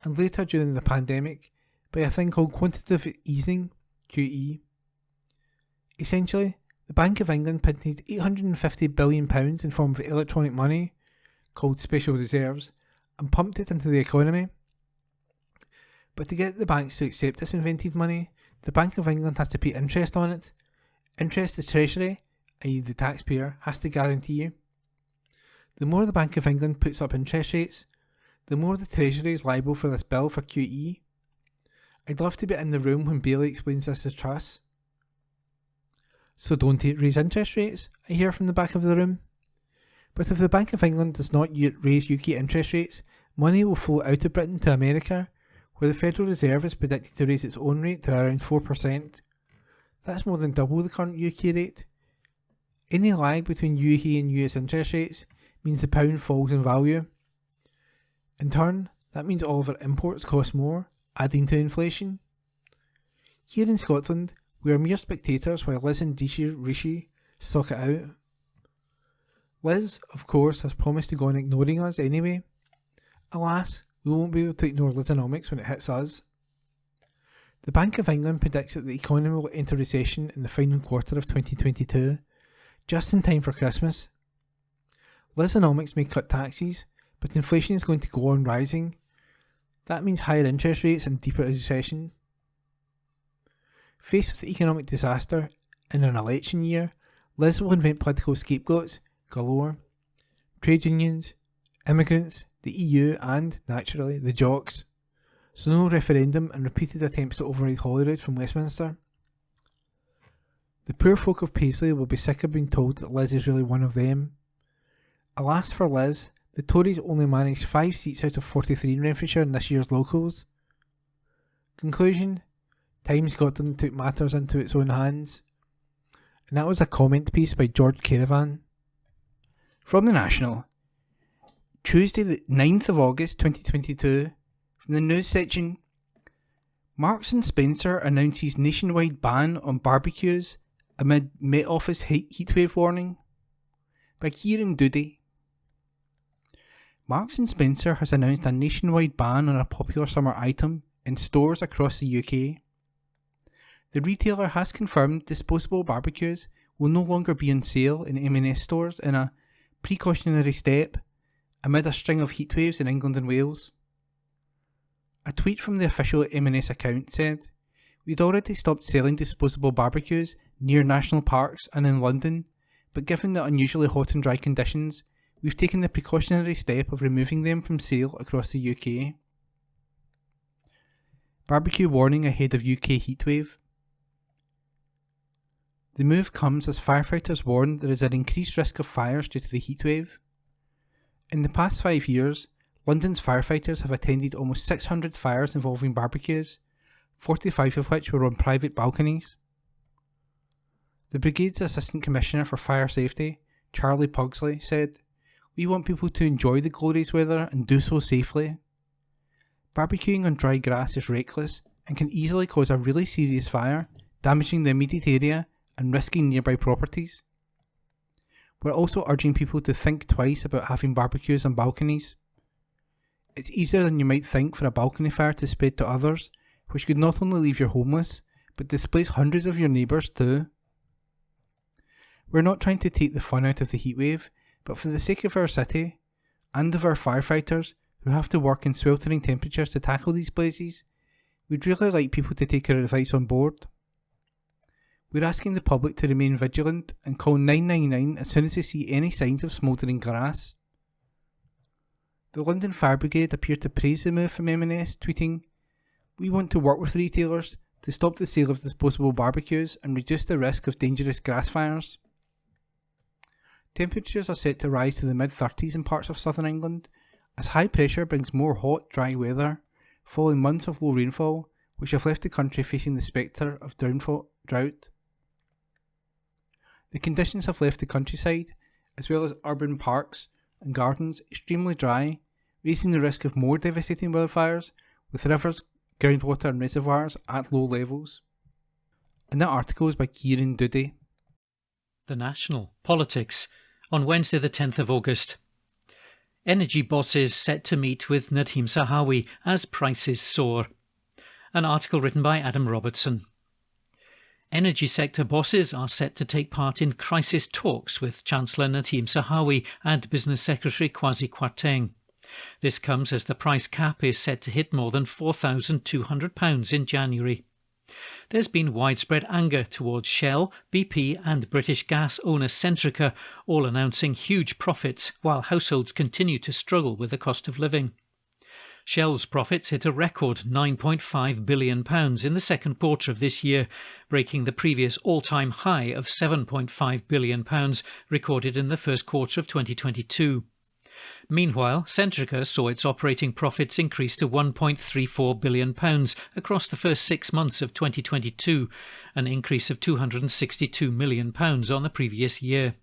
and later during the pandemic by a thing called quantitative easing, QE. Essentially, the Bank of England printed £850 billion in form of electronic money, called special reserves, and pumped it into the economy. But to get the banks to accept this invented money, the Bank of England has to pay interest on it. Interest the Treasury, i.e. the taxpayer, has to guarantee. The more the Bank of England puts up interest rates, the more the Treasury is liable for this bill for QE. I'd love to be in the room when Bailey explains this to Truss. So don't raise interest rates, I hear from the back of the room. But if the Bank of England does not raise UK interest rates, money will flow out of Britain to America, where the Federal Reserve is predicted to raise its own rate to around 4%. That's more than double the current UK rate. Any lag between UK and US interest rates means the pound falls in value. In turn, that means all of our imports cost more, adding to inflation. Here in Scotland, we are mere spectators while Liz and Rishi stock it out. Liz, of course, has promised to go on ignoring us anyway. Alas, we won't be able to ignore Lizonomics when it hits us. The Bank of England predicts that the economy will enter recession in the final quarter of 2022, just in time for Christmas. Lizonomics may cut taxes, but inflation is going to go on rising. That means higher interest rates and deeper recession. Faced with economic disaster in an election year, Liz will invent political scapegoats galore. Trade unions, immigrants, the EU and, naturally, the jocks. So no referendum and repeated attempts to override Holyrood from Westminster. The poor folk of Paisley will be sick of being told that Liz is really one of them. Alas for Liz, the Tories only managed 5 seats out of 43 in Renfrewshire in this year's locals. Conclusion: Time Scotland took matters into its own hands. And that was a comment piece by George Caravan. From the National, Tuesday the 9th of August 2022, from the news section, Marks & Spencer announces nationwide ban on barbecues amid Met Office heatwave warning, by Kieran Doody. Marks & Spencer has announced a nationwide ban on a popular summer item in stores across the UK. The retailer has confirmed disposable barbecues will no longer be on sale in M&S stores in a precautionary step amid a string of heatwaves in England and Wales. A tweet from the official M&S account said, "We'd already stopped selling disposable barbecues near national parks and in London, but given the unusually hot and dry conditions, we've taken the precautionary step of removing them from sale across the UK." Barbecue warning ahead of UK heatwave. The move comes as firefighters warn there is an increased risk of fires due to the heatwave. In the past 5 years, London's firefighters have attended almost 600 fires involving barbecues, 45 of which were on private balconies. The Brigade's Assistant Commissioner for Fire Safety, Charlie Pugsley, said, "We want people to enjoy the glorious weather and do so safely. Barbecuing on dry grass is reckless and can easily cause a really serious fire, damaging the immediate area and risking nearby properties. We're also urging people to think twice about having barbecues on balconies. It's easier than you might think for a balcony fire to spread to others, which could not only leave you homeless, but displace hundreds of your neighbours too. We're not trying to take the fun out of the heatwave, but for the sake of our city, and of our firefighters who have to work in sweltering temperatures to tackle these blazes, we'd really like people to take our advice on board. We're asking the public to remain vigilant and call 999 as soon as they see any signs of smouldering grass." The London Fire Brigade appeared to praise the move from M&S, tweeting, "We want to work with retailers to stop the sale of disposable barbecues and reduce the risk of dangerous grass fires." Temperatures are set to rise to the mid-30s in parts of southern England, as high pressure brings more hot, dry weather, following months of low rainfall, which have left the country facing the spectre of drought. The conditions have left the countryside, as well as urban parks and gardens, extremely dry, raising the risk of more devastating wildfires, with rivers, groundwater and reservoirs at low levels. And that article is by Kieran Doody. The National Politics on Wednesday the 10th of August. Energy bosses set to meet with Nadhim Zahawi as prices soar. An article written by Adam Robertson. Energy sector bosses are set to take part in crisis talks with Chancellor Nadhim Zahawi and Business Secretary Kwasi Kwarteng. This comes as the price cap is set to hit more than £4,200 in January. There's been widespread anger towards Shell, BP and British gas owner Centrica, all announcing huge profits while households continue to struggle with the cost of living. Shell's profits hit a record £9.5 billion in the second quarter of this year, breaking the previous all-time high of £7.5 billion recorded in the first quarter of 2022. Meanwhile, Centrica saw its operating profits increase to £1.34 billion across the first 6 months of 2022, an increase of £262 million on the previous year.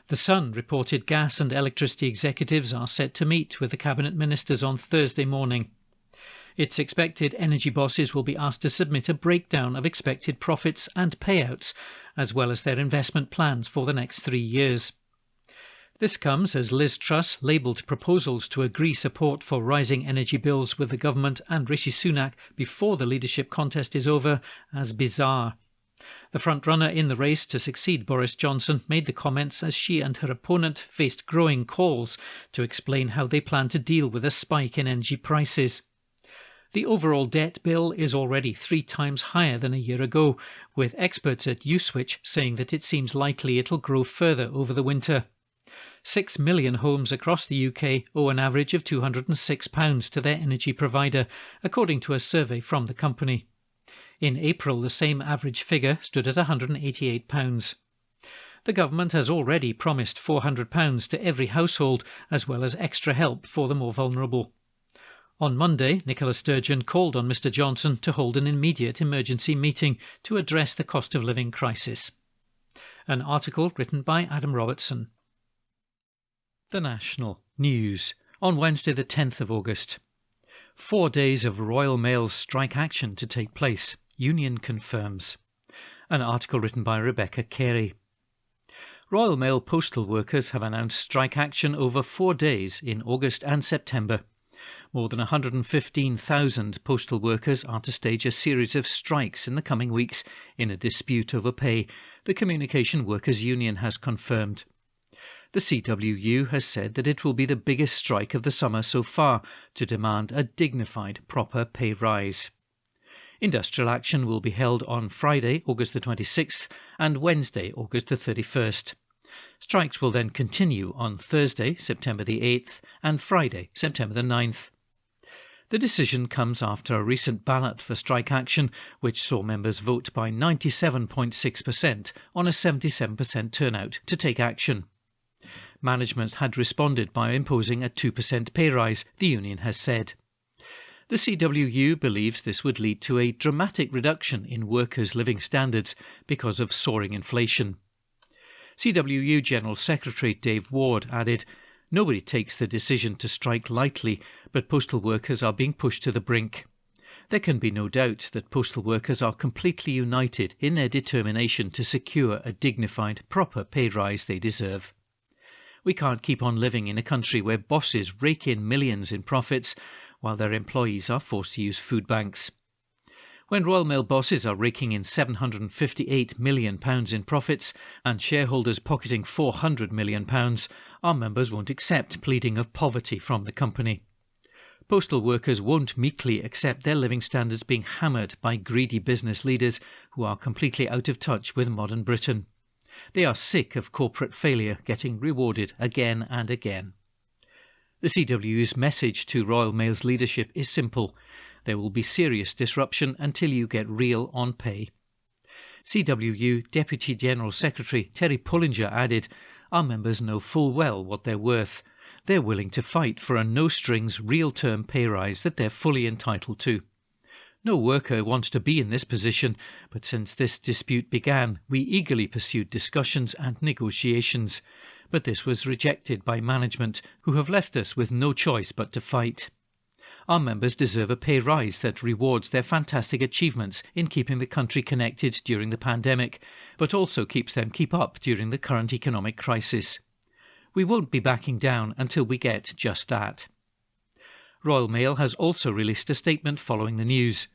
The Sun reported gas and electricity executives are set to meet with the cabinet ministers on Thursday morning. It's expected energy bosses will be asked to submit a breakdown of expected profits and payouts, as well as their investment plans for the next 3 years. This comes as Liz Truss labelled proposals to agree support for rising energy bills with the government and Rishi Sunak before the leadership contest is over as bizarre. The frontrunner in the race to succeed Boris Johnson made the comments as she and her opponent faced growing calls to explain how they plan to deal with a spike in energy prices. The overall debt bill is already 3 times higher than a year ago, with experts at Uswitch saying that it seems likely it'll grow further over the winter. 6 million homes across the UK owe an average of £206 to their energy provider, according to a survey from the company. In April, the same average figure stood at £188. The government has already promised £400 to every household, as well as extra help for the more vulnerable. On Monday, Nicola Sturgeon called on Mr Johnson to hold an immediate emergency meeting to address the cost of living crisis. An article written by Adam Robertson. The National News on Wednesday the 10th of August. 4 days of Royal Mail's strike action to take place. Union confirms. An article written by Rebecca Carey. Royal Mail postal workers have announced strike action over 4 days in August and September. More than 115,000 postal workers are to stage a series of strikes in the coming weeks in a dispute over pay, the Communication Workers Union has confirmed. The CWU has said that it will be the biggest strike of the summer so far to demand a dignified, proper pay rise. Industrial action will be held on Friday, August the 26th, and Wednesday, August the 31st. Strikes will then continue on Thursday, September the 8th, and Friday, September the 9th. The decision comes after a recent ballot for strike action, which saw members vote by 97.6% on a 77% turnout to take action. Management had responded by imposing a 2% pay rise, the union has said. The CWU believes this would lead to a dramatic reduction in workers' living standards because of soaring inflation. CWU General Secretary Dave Ward added, "Nobody takes the decision to strike lightly, but postal workers are being pushed to the brink. There can be no doubt that postal workers are completely united in their determination to secure a dignified, proper pay rise they deserve. We can't keep on living in a country where bosses rake in millions in profits while their employees are forced to use food banks. When Royal Mail bosses are raking in £758 million in profits and shareholders pocketing £400 million, our members won't accept pleading of poverty from the company. Postal workers won't meekly accept their living standards being hammered by greedy business leaders who are completely out of touch with modern Britain. They are sick of corporate failure getting rewarded again and again." The CWU's message to Royal Mail's leadership is simple. There will be serious disruption until you get real on pay. CWU Deputy General Secretary Terry Pullinger added, "Our members know full well what they're worth. They're willing to fight for a no-strings, real-term pay rise that they're fully entitled to. No worker wants to be in this position, but since this dispute began, we eagerly pursued discussions and negotiations. But this was rejected by management, who have left us with no choice but to fight. Our members deserve a pay rise that rewards their fantastic achievements in keeping the country connected during the pandemic, but also keep up during the current economic crisis. We won't be backing down until we get just that." Royal Mail has also released a statement following the news.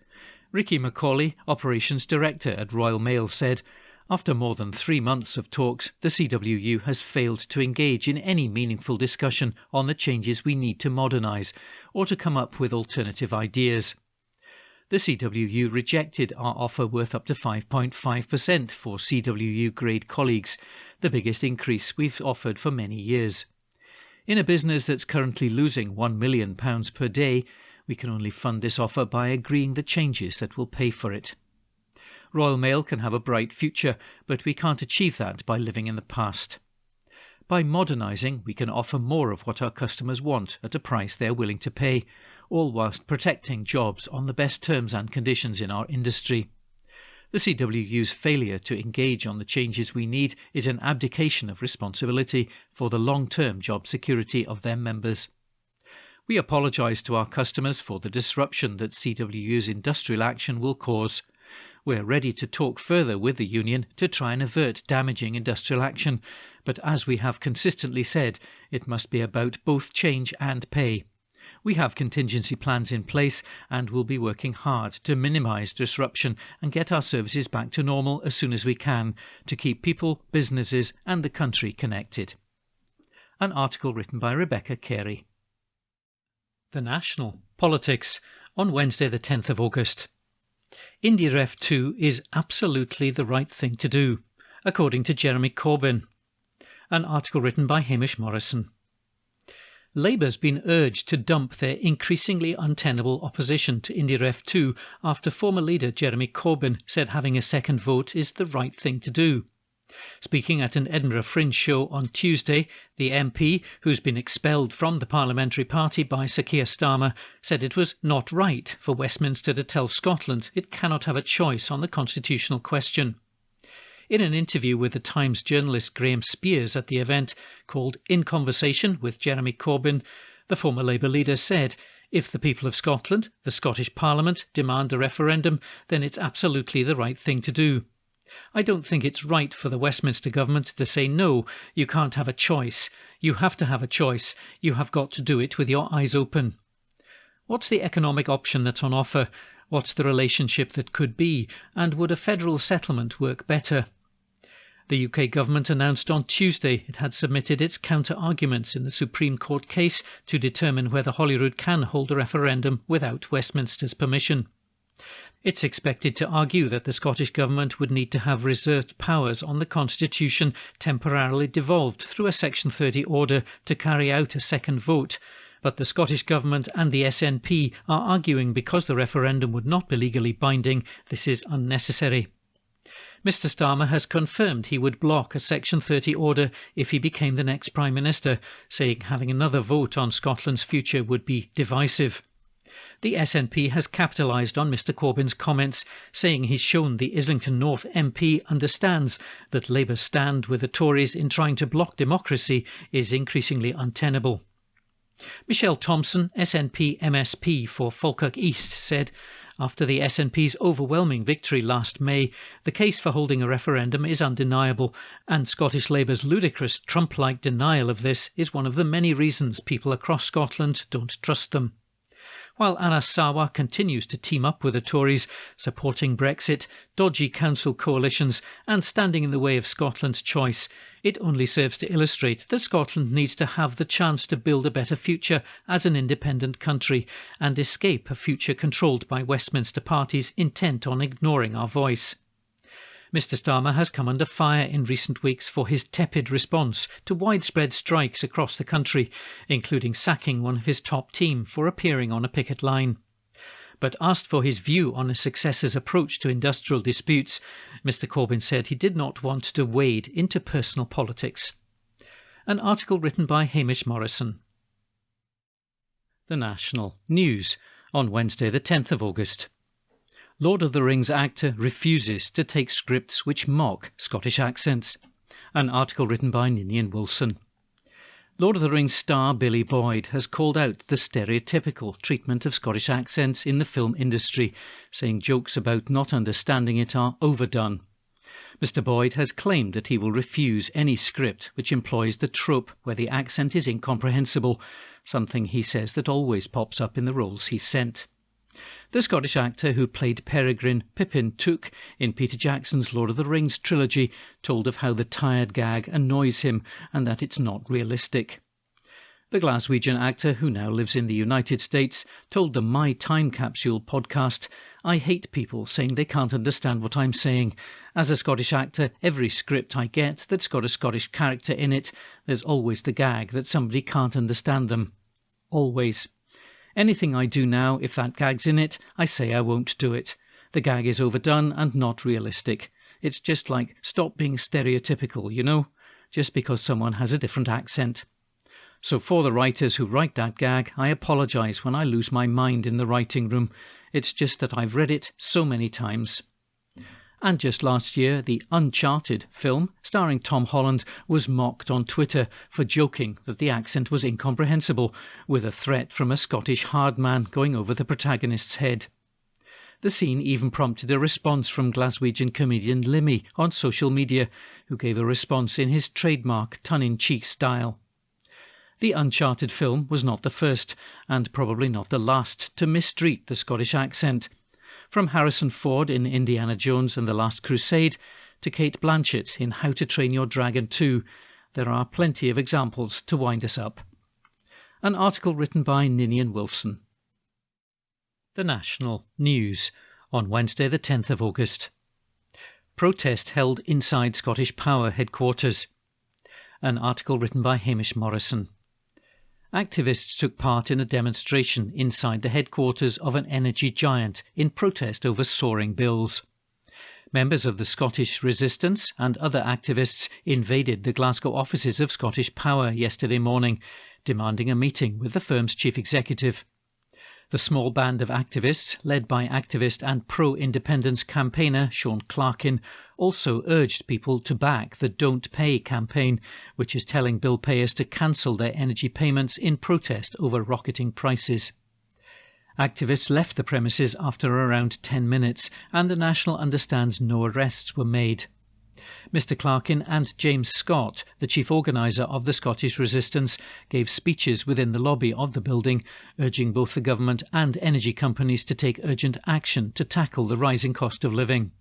Ricky Macaulay, Operations Director at Royal Mail, said, "After more than 3 months of talks, the CWU has failed to engage in any meaningful discussion on the changes we need to modernise or to come up with alternative ideas. The CWU rejected our offer worth up to 5.5% for CWU grade colleagues, the biggest increase we've offered for many years. In a business that's currently losing £1 million per day, we can only fund this offer by agreeing the changes that will pay for it. Royal Mail can have a bright future, but we can't achieve that by living in the past. By modernising, we can offer more of what our customers want at a price they are willing to pay, all whilst protecting jobs on the best terms and conditions in our industry. The CWU's failure to engage on the changes we need is an abdication of responsibility for the long-term job security of their members. We apologise to our customers for the disruption that CWU's industrial action will cause. We're ready to talk further with the union to try and avert damaging industrial action, but as we have consistently said, it must be about both change and pay. We have contingency plans in place and will be working hard to minimise disruption and get our services back to normal as soon as we can to keep people, businesses and the country connected." An article written by Rebecca Carey. The National Politics on Wednesday the 10th of August. IndyRef 2 is absolutely the right thing to do, according to Jeremy Corbyn. An article written by Hamish Morrison. Labour's been urged to dump their increasingly untenable opposition to IndyRef 2 after former leader Jeremy Corbyn said having a second vote is the right thing to do. Speaking at an Edinburgh Fringe show on Tuesday, the MP, who's been expelled from the parliamentary party by Sir Keir Starmer, said it was not right for Westminster to tell Scotland it cannot have a choice on the constitutional question. In an interview with the Times journalist Graham Spears at the event called In Conversation with Jeremy Corbyn, the former Labour leader said, "If the people of Scotland, the Scottish Parliament, demand a referendum, then it's absolutely the right thing to do. I don't think it's right for the Westminster government to say, no, you can't have a choice. You have to have a choice. You have got to do it with your eyes open. What's the economic option that's on offer? What's the relationship that could be? And would a federal settlement work better? The UK government announced on Tuesday it had submitted its counter-arguments in the Supreme Court case to determine whether Holyrood can hold a referendum without Westminster's permission. It's expected to argue that the Scottish Government would need to have reserved powers on the Constitution temporarily devolved through a Section 30 order to carry out a second vote. But the Scottish Government and the SNP are arguing because the referendum would not be legally binding, this is unnecessary. Mr Starmer has confirmed he would block a Section 30 order if he became the next Prime Minister, saying having another vote on Scotland's future would be divisive. The SNP has capitalised on Mr Corbyn's comments, saying he's shown the Islington North MP understands that Labour's stand with the Tories in trying to block democracy is increasingly untenable. Michelle Thompson, SNP MSP for Falkirk East, said, after the SNP's overwhelming victory last May, the case for holding a referendum is undeniable, and Scottish Labour's ludicrous Trump-like denial of this is one of the many reasons people across Scotland don't trust them. While Anas Sarwar continues to team up with the Tories, supporting Brexit, dodgy council coalitions and standing in the way of Scotland's choice, it only serves to illustrate that Scotland needs to have the chance to build a better future as an independent country and escape a future controlled by Westminster parties intent on ignoring our voice. Mr Starmer has come under fire in recent weeks for his tepid response to widespread strikes across the country, including sacking one of his top team for appearing on a picket line. But asked for his view on a successor's approach to industrial disputes, Mr Corbyn said he did not want to wade into personal politics. An article written by Hamish Morrison. The National News on Wednesday the 10th of August. Lord of the Rings actor refuses to take scripts which mock Scottish accents. An article written by Ninian Wilson. Lord of the Rings star Billy Boyd has called out the stereotypical treatment of Scottish accents in the film industry, saying jokes about not understanding it are overdone. Mr Boyd has claimed that he will refuse any script which employs the trope where the accent is incomprehensible, something he says that always pops up in the roles he's sent. The Scottish actor who played Peregrine Pippin Took in Peter Jackson's Lord of the Rings trilogy told of how the tired gag annoys him and that it's not realistic. The Glaswegian actor, who now lives in the United States, told the My Time Capsule podcast, "I hate people saying they can't understand what I'm saying. As a Scottish actor, every script I get that's got a Scottish character in it, there's always the gag that somebody can't understand them. Always. Anything I do now, if that gag's in it, I say I won't do it. The gag is overdone and not realistic. It's just like, stop being stereotypical, you know, just because someone has a different accent. So for the writers who write that gag, I apologise when I lose my mind in the writing room. It's just that I've read it so many times." And just last year, the Uncharted film, starring Tom Holland, was mocked on Twitter for joking that the accent was incomprehensible, with a threat from a Scottish hard man going over the protagonist's head. The scene even prompted a response from Glaswegian comedian Limmy on social media, who gave a response in his trademark tongue-in-cheek style. The Uncharted film was not the first, and probably not the last, to mistreat the Scottish accent. From Harrison Ford in Indiana Jones and the Last Crusade to Cate Blanchett in How to Train Your Dragon 2, there are plenty of examples to wind us up. An article written by Ninian Wilson. The National News on Wednesday the 10th of August. Protest held inside Scottish Power headquarters. An article written by Hamish Morrison. Activists took part in a demonstration inside the headquarters of an energy giant in protest over soaring bills. Members of the Scottish Resistance and other activists invaded the Glasgow offices of Scottish Power yesterday morning, demanding a meeting with the firm's chief executive. The small band of activists, led by activist and pro-independence campaigner Sean Clarkin, also urged people to back the Don't Pay campaign, which is telling bill payers to cancel their energy payments in protest over rocketing prices. Activists left the premises after around 10 minutes, and the National understands no arrests were made. Mr Clarkin and James Scott, the chief organiser of the Scottish Resistance, gave speeches within the lobby of the building, urging both the government and energy companies to take urgent action to tackle the rising cost of living.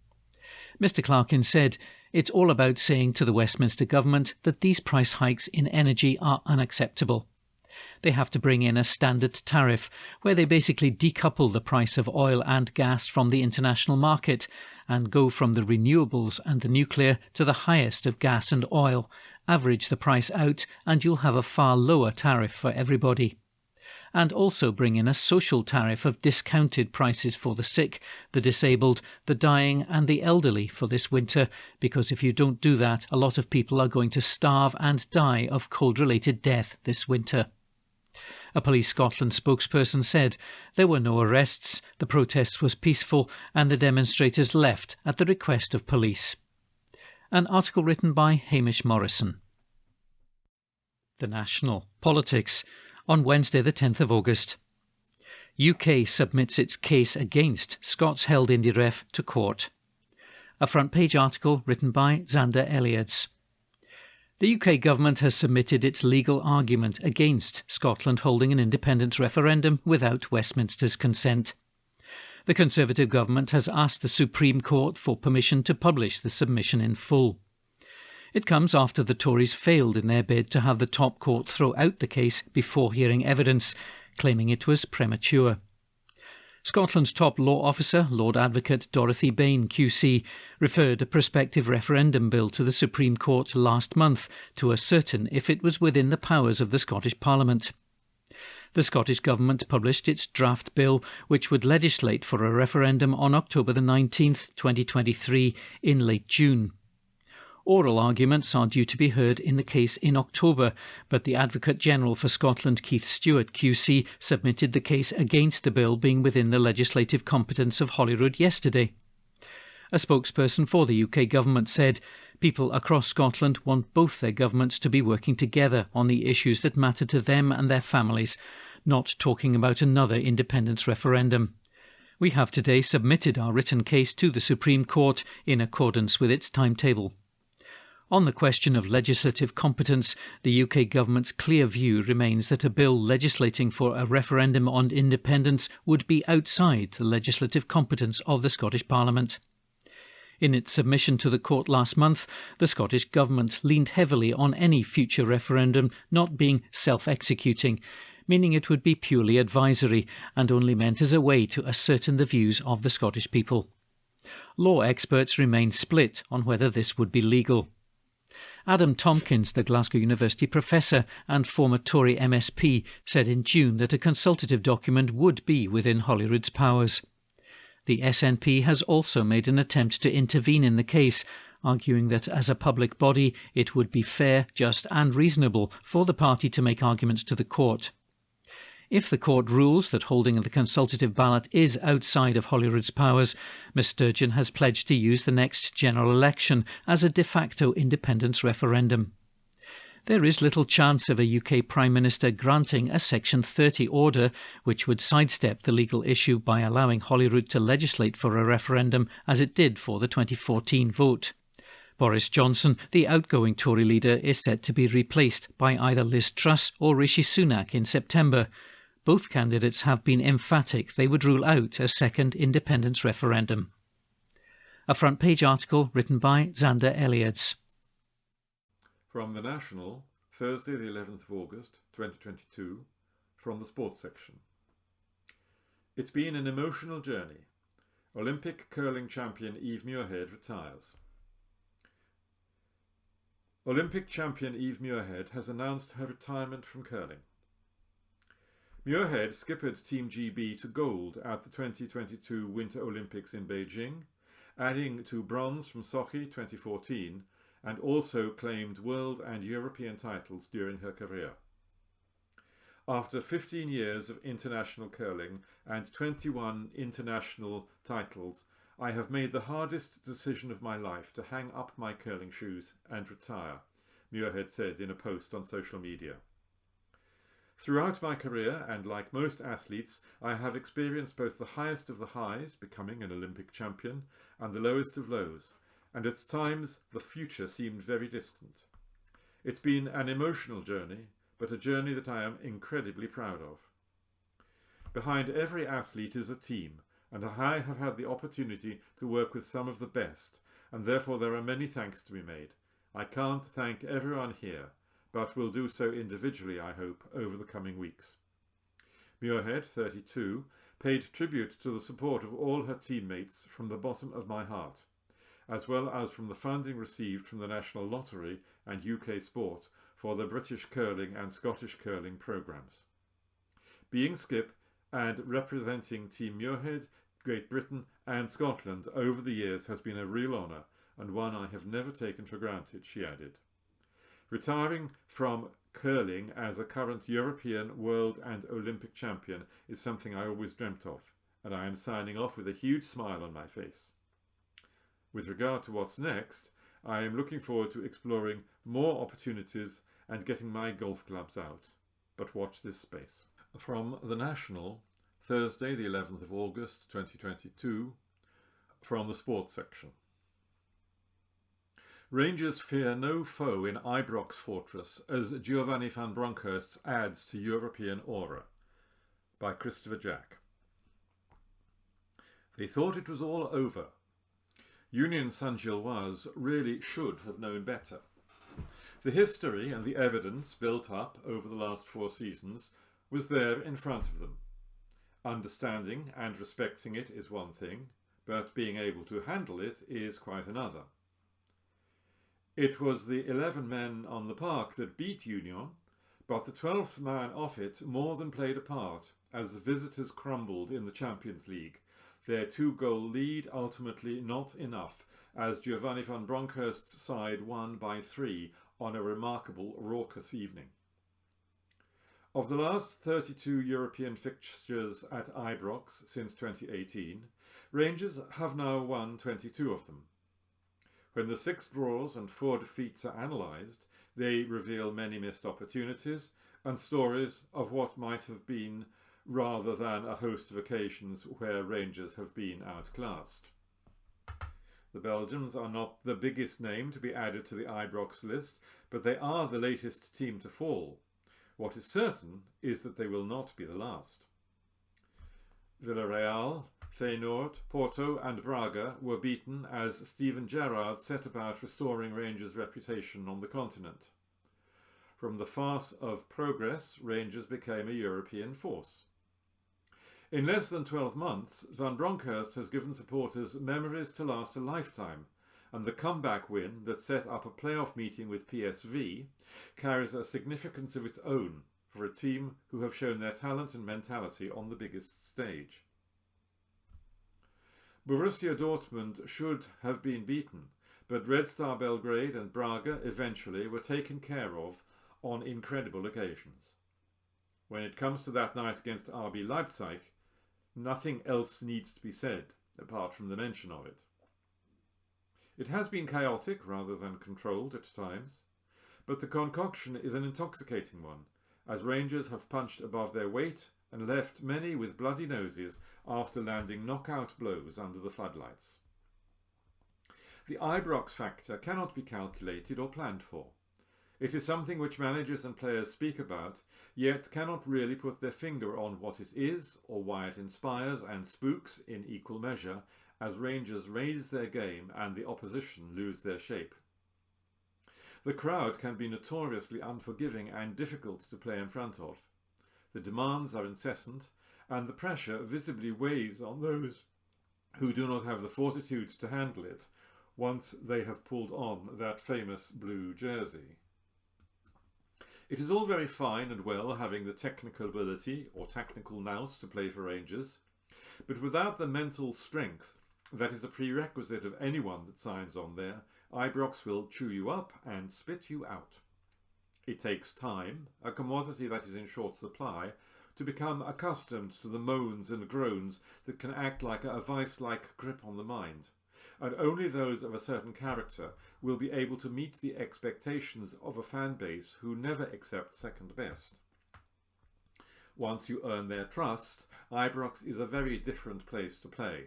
Mr Clarkin said it's all about saying to the Westminster government that these price hikes in energy are unacceptable. They have to bring in a standard tariff where they basically decouple the price of oil and gas from the international market and go from the renewables and the nuclear to the highest of gas and oil, average the price out, and you'll have a far lower tariff for everybody. And also bring in a social tariff of discounted prices for the sick, the disabled, the dying and the elderly for this winter, because if you don't do that, a lot of people are going to starve and die of cold-related death this winter. A Police Scotland spokesperson said there were no arrests, the protest was peaceful and the demonstrators left at the request of police. An article written by Hamish Morrison. The National Politics on Wednesday the 10th of August. UK submits its case against Scots held Indiref to court. A front page article written by Xander Elliotts. The UK government has submitted its legal argument against Scotland holding an independence referendum without Westminster's consent. The Conservative government has asked the Supreme Court for permission to publish the submission in full. It comes after the Tories failed in their bid to have the top court throw out the case before hearing evidence, claiming it was premature. Scotland's top law officer, Lord Advocate Dorothy Bain QC, referred a prospective referendum bill to the Supreme Court last month to ascertain if it was within the powers of the Scottish Parliament. The Scottish Government published its draft bill, which would legislate for a referendum on October the 19th, 2023, in late June. Oral arguments are due to be heard in the case in October, but the Advocate General for Scotland, Keith Stewart QC, submitted the case against the bill being within the legislative competence of Holyrood yesterday. A spokesperson for the UK government said people across Scotland want both their governments to be working together on the issues that matter to them and their families, not talking about another independence referendum. We have today submitted our written case to the Supreme Court in accordance with its timetable. On the question of legislative competence, the UK government's clear view remains that a bill legislating for a referendum on independence would be outside the legislative competence of the Scottish Parliament. In its submission to the court last month, the Scottish Government leaned heavily on any future referendum not being self-executing, meaning it would be purely advisory and only meant as a way to ascertain the views of the Scottish people. Law experts remain split on whether this would be legal. Adam Tompkins, the Glasgow University professor and former Tory MSP, said in June that a consultative document would be within Holyrood's powers. The SNP has also made an attempt to intervene in the case, arguing that as a public body it would be fair, just and reasonable for the party to make arguments to the court. If the court rules that holding the consultative ballot is outside of Holyrood's powers, Ms Sturgeon has pledged to use the next general election as a de facto independence referendum. There is little chance of a UK Prime Minister granting a Section 30 order, which would sidestep the legal issue by allowing Holyrood to legislate for a referendum as it did for the 2014 vote. Boris Johnson, the outgoing Tory leader, is set to be replaced by either Liz Truss or Rishi Sunak in September. Both candidates have been emphatic they would rule out a second independence referendum. A front page article written by Xander Elliotts. From The National, Thursday the 11th of August 2022, from the sports section. It's been an emotional journey. Olympic curling champion Eve Muirhead retires. Olympic champion Eve Muirhead has announced her retirement from curling. Muirhead skippered Team GB to gold at the 2022 Winter Olympics in Beijing, adding to bronze from Sochi 2014, and also claimed world and European titles during her career. After 15 years of international curling and 21 international titles, I have made the hardest decision of my life to hang up my curling shoes and retire, Muirhead said in a post on social media. Throughout my career, and like most athletes, I have experienced both the highest of the highs, becoming an Olympic champion, and the lowest of lows, and at times the future seemed very distant. It's been an emotional journey, but a journey that I am incredibly proud of. Behind every athlete is a team, and I have had the opportunity to work with some of the best, and therefore there are many thanks to be made. I can't thank everyone here, but will do so individually, I hope, over the coming weeks. Muirhead, 32, paid tribute to the support of all her teammates from the bottom of my heart, as well as from the funding received from the National Lottery and UK Sport for the British curling and Scottish curling programmes. Being skip and representing Team Muirhead, Great Britain and Scotland over the years has been a real honour, and one I have never taken for granted, she added. Retiring from curling as a current European, World and Olympic champion is something I always dreamt of, and I am signing off with a huge smile on my face. With regard to what's next, I am looking forward to exploring more opportunities and getting my golf clubs out. But watch this space. From The National, Thursday the 11th of August 2022, from the sports section. Rangers fear no foe in Ibrox Fortress as Giovanni van Bronckhorst adds to European aura. By Christopher Jack. They thought it was all over. Union Saint-Gilloise really should have known better. The history and the evidence built up over the last 4 seasons was there in front of them. Understanding and respecting it is one thing, but being able to handle it is quite another. It was the 11 men on the park that beat Union, but the 12th man off it more than played a part as the visitors crumbled in the Champions League, their 2-goal lead ultimately not enough, as Giovanni van Bronckhorst's side won by 3 on a remarkable raucous evening. Of the last 32 European fixtures at Ibrox since 2018, Rangers have now won 22 of them. When the 6 draws and 4 defeats are analysed, they reveal many missed opportunities and stories of what might have been rather than a host of occasions where Rangers have been outclassed. The Belgians are not the biggest name to be added to the Ibrox list, but they are the latest team to fall. What is certain is that they will not be the last. Villarreal, Feyenoord, Porto and Braga were beaten as Steven Gerrard set about restoring Rangers' reputation on the continent. From the farce of progress, Rangers became a European force. In less than 12 months, Van Bronckhorst has given supporters memories to last a lifetime, and the comeback win that set up a playoff meeting with PSV carries a significance of its own for a team who have shown their talent and mentality on the biggest stage. Borussia Dortmund should have been beaten, but Red Star Belgrade and Braga eventually were taken care of on incredible occasions. When it comes to that night against RB Leipzig, nothing else needs to be said apart from the mention of it. It has been chaotic rather than controlled at times, but the concoction is an intoxicating one, as Rangers have punched above their weight and left many with bloody noses after landing knockout blows under the floodlights. The Ibrox factor cannot be calculated or planned for. It is something which managers and players speak about, yet cannot really put their finger on what it is or why it inspires and spooks in equal measure as Rangers raise their game and the opposition lose their shape. The crowd can be notoriously unforgiving and difficult to play in front of. The demands are incessant, and the pressure visibly weighs on those who do not have the fortitude to handle it once they have pulled on that famous blue jersey. It is all very fine and well having the technical ability or tactical nous to play for Rangers, but without the mental strength that is a prerequisite of anyone that signs on there, Ibrox will chew you up and spit you out. It takes time, a commodity that is in short supply, to become accustomed to the moans and groans that can act like a vice-like grip on the mind, and only those of a certain character will be able to meet the expectations of a fan base who never accept second best. Once you earn their trust, Ibrox is a very different place to play.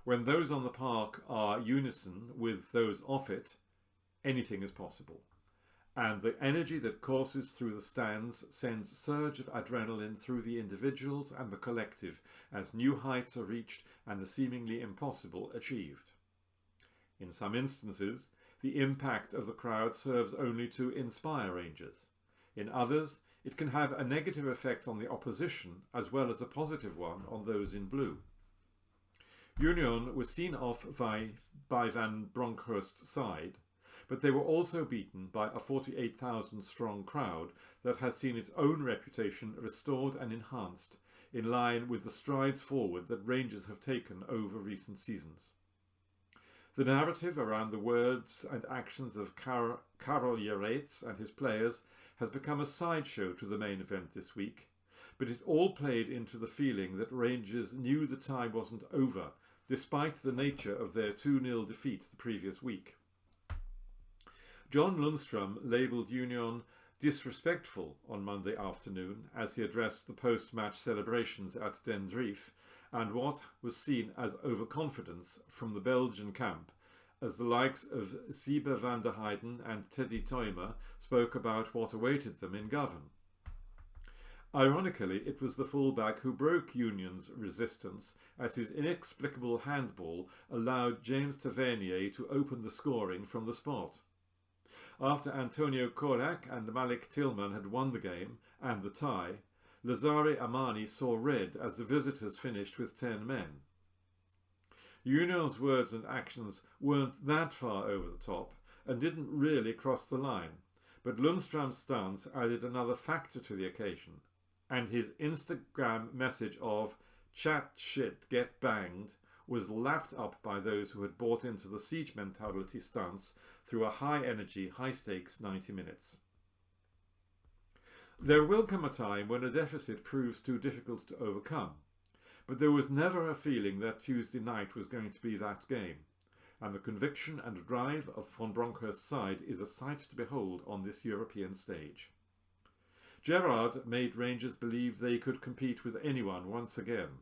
When those on the park are unison with those off it, anything is possible. And the energy that courses through the stands sends a surge of adrenaline through the individuals and the collective as new heights are reached and the seemingly impossible achieved. In some instances, the impact of the crowd serves only to inspire Rangers. In others, it can have a negative effect on the opposition as well as a positive one on those in blue. Union was seen off by Van Bronckhorst's side, but they were also beaten by a 48,000 strong crowd that has seen its own reputation restored and enhanced, in line with the strides forward that Rangers have taken over recent seasons. The narrative around the words and actions of Karel Jeraerts and his players has become a sideshow to the main event this week, but it all played into the feeling that Rangers knew the time wasn't over, despite the nature of their 2-0 defeat the previous week. John Lundstram labelled Union disrespectful on Monday afternoon as he addressed the post-match celebrations at Den Drief, and what was seen as overconfidence from the Belgian camp, as the likes of Siebe van der Heijden and Teddy Tuimer spoke about what awaited them in Govan. Ironically, it was the fullback who broke Union's resistance as his inexplicable handball allowed James Tavernier to open the scoring from the spot. After Antonio Korak and Malik Tillman had won the game and the tie, Lazare Amani saw red as the visitors finished with 10 men. Union's words and actions weren't that far over the top and didn't really cross the line, but Lundstram's stance added another factor to the occasion, and his Instagram message of "chat shit, get banged" was lapped up by those who had bought into the siege mentality stance through a high-energy, high-stakes 90 minutes. There will come a time when a deficit proves too difficult to overcome, but there was never a feeling that Tuesday night was going to be that game, and the conviction and drive of Van Bronckhorst's side is a sight to behold on this European stage. Gerrard made Rangers believe they could compete with anyone once again.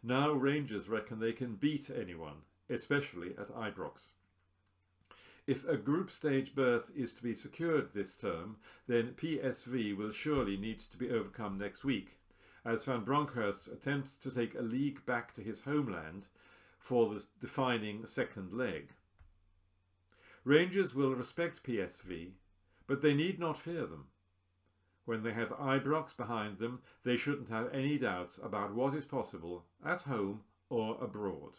Now Rangers reckon they can beat anyone, especially at Ibrox. If a group stage berth is to be secured this term, then PSV will surely need to be overcome next week, as Van Bronckhorst attempts to take a league back to his homeland for the defining second leg. Rangers will respect PSV, but they need not fear them. When they have Ibrox behind them, they shouldn't have any doubts about what is possible at home or abroad.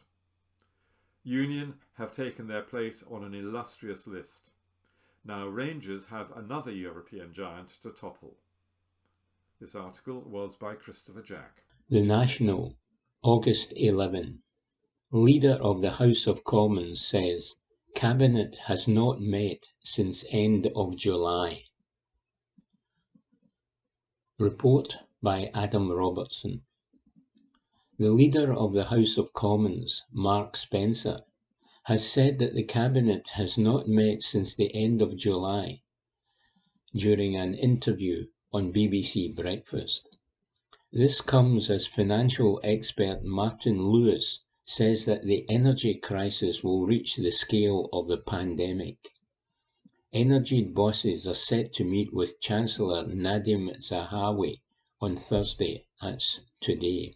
Union have taken their place on an illustrious list. Now Rangers have another European giant to topple. This article was by Christopher Jack. The National, August 11. Leader of the House of Commons says Cabinet has not met since end of July. Report by Adam Robertson. The Leader of the House of Commons, Mark Spencer, has said that the Cabinet has not met since the end of July during an interview on BBC Breakfast. This comes as financial expert Martin Lewis says that the energy crisis will reach the scale of the pandemic. Energy bosses are set to meet with Chancellor Nadhim Zahawi on Thursday, that's today,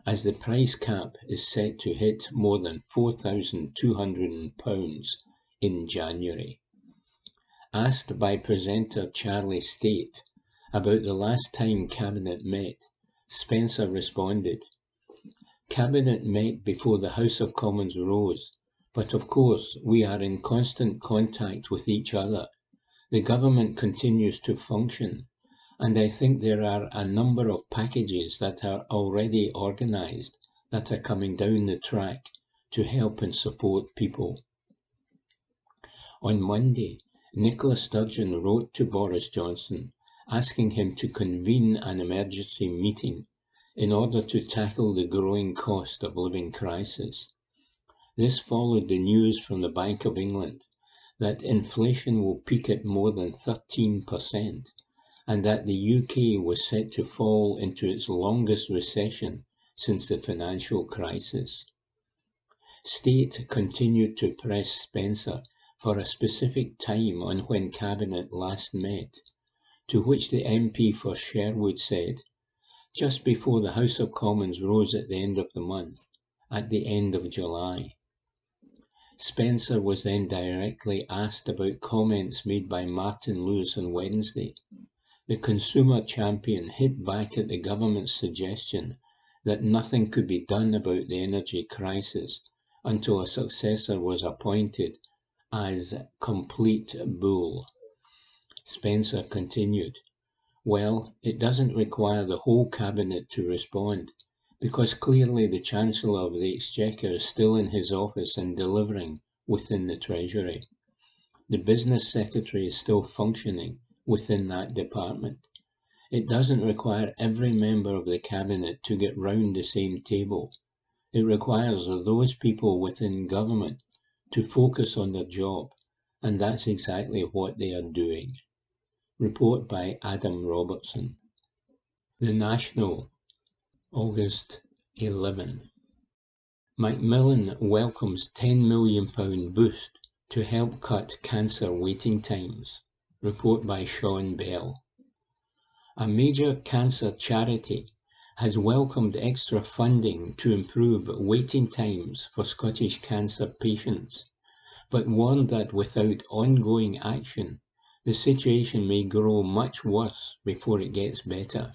as the price cap is set to hit more than £4,200 in January. Asked by presenter Charlie State about the last time Cabinet met, Spencer responded, "Cabinet met before the House of Commons rose. But of course, we are in constant contact with each other. The government continues to function, and I think there are a number of packages that are already organised that are coming down the track to help and support people." On Monday, Nicola Sturgeon wrote to Boris Johnson asking him to convene an emergency meeting in order to tackle the growing cost of living crisis. This followed the news from the Bank of England that inflation will peak at more than 13% and that the UK was set to fall into its longest recession since the financial crisis. State continued to press Spencer for a specific time on when Cabinet last met, to which the MP for Sherwood said, "Just before the House of Commons rose at the end of the month, at the end of July." Spencer was then directly asked about comments made by Martin Lewis on Wednesday. The consumer champion hit back at the government's suggestion that nothing could be done about the energy crisis until a successor was appointed as complete bull. Spencer continued, "Well, it doesn't require the whole cabinet to respond, because clearly the Chancellor of the Exchequer is still in his office and delivering within the Treasury. The Business Secretary is still functioning within that department. It doesn't require every member of the cabinet to get round the same table. It requires those people within government to focus on their job, and that's exactly what they are doing." Report by Adam Robertson. The National, August 11. Macmillan welcomes £10 million boost to help cut cancer waiting times. Report by Sean Bell. A major cancer charity has welcomed extra funding to improve waiting times for Scottish cancer patients, but warned that without ongoing action, the situation may grow much worse before it gets better.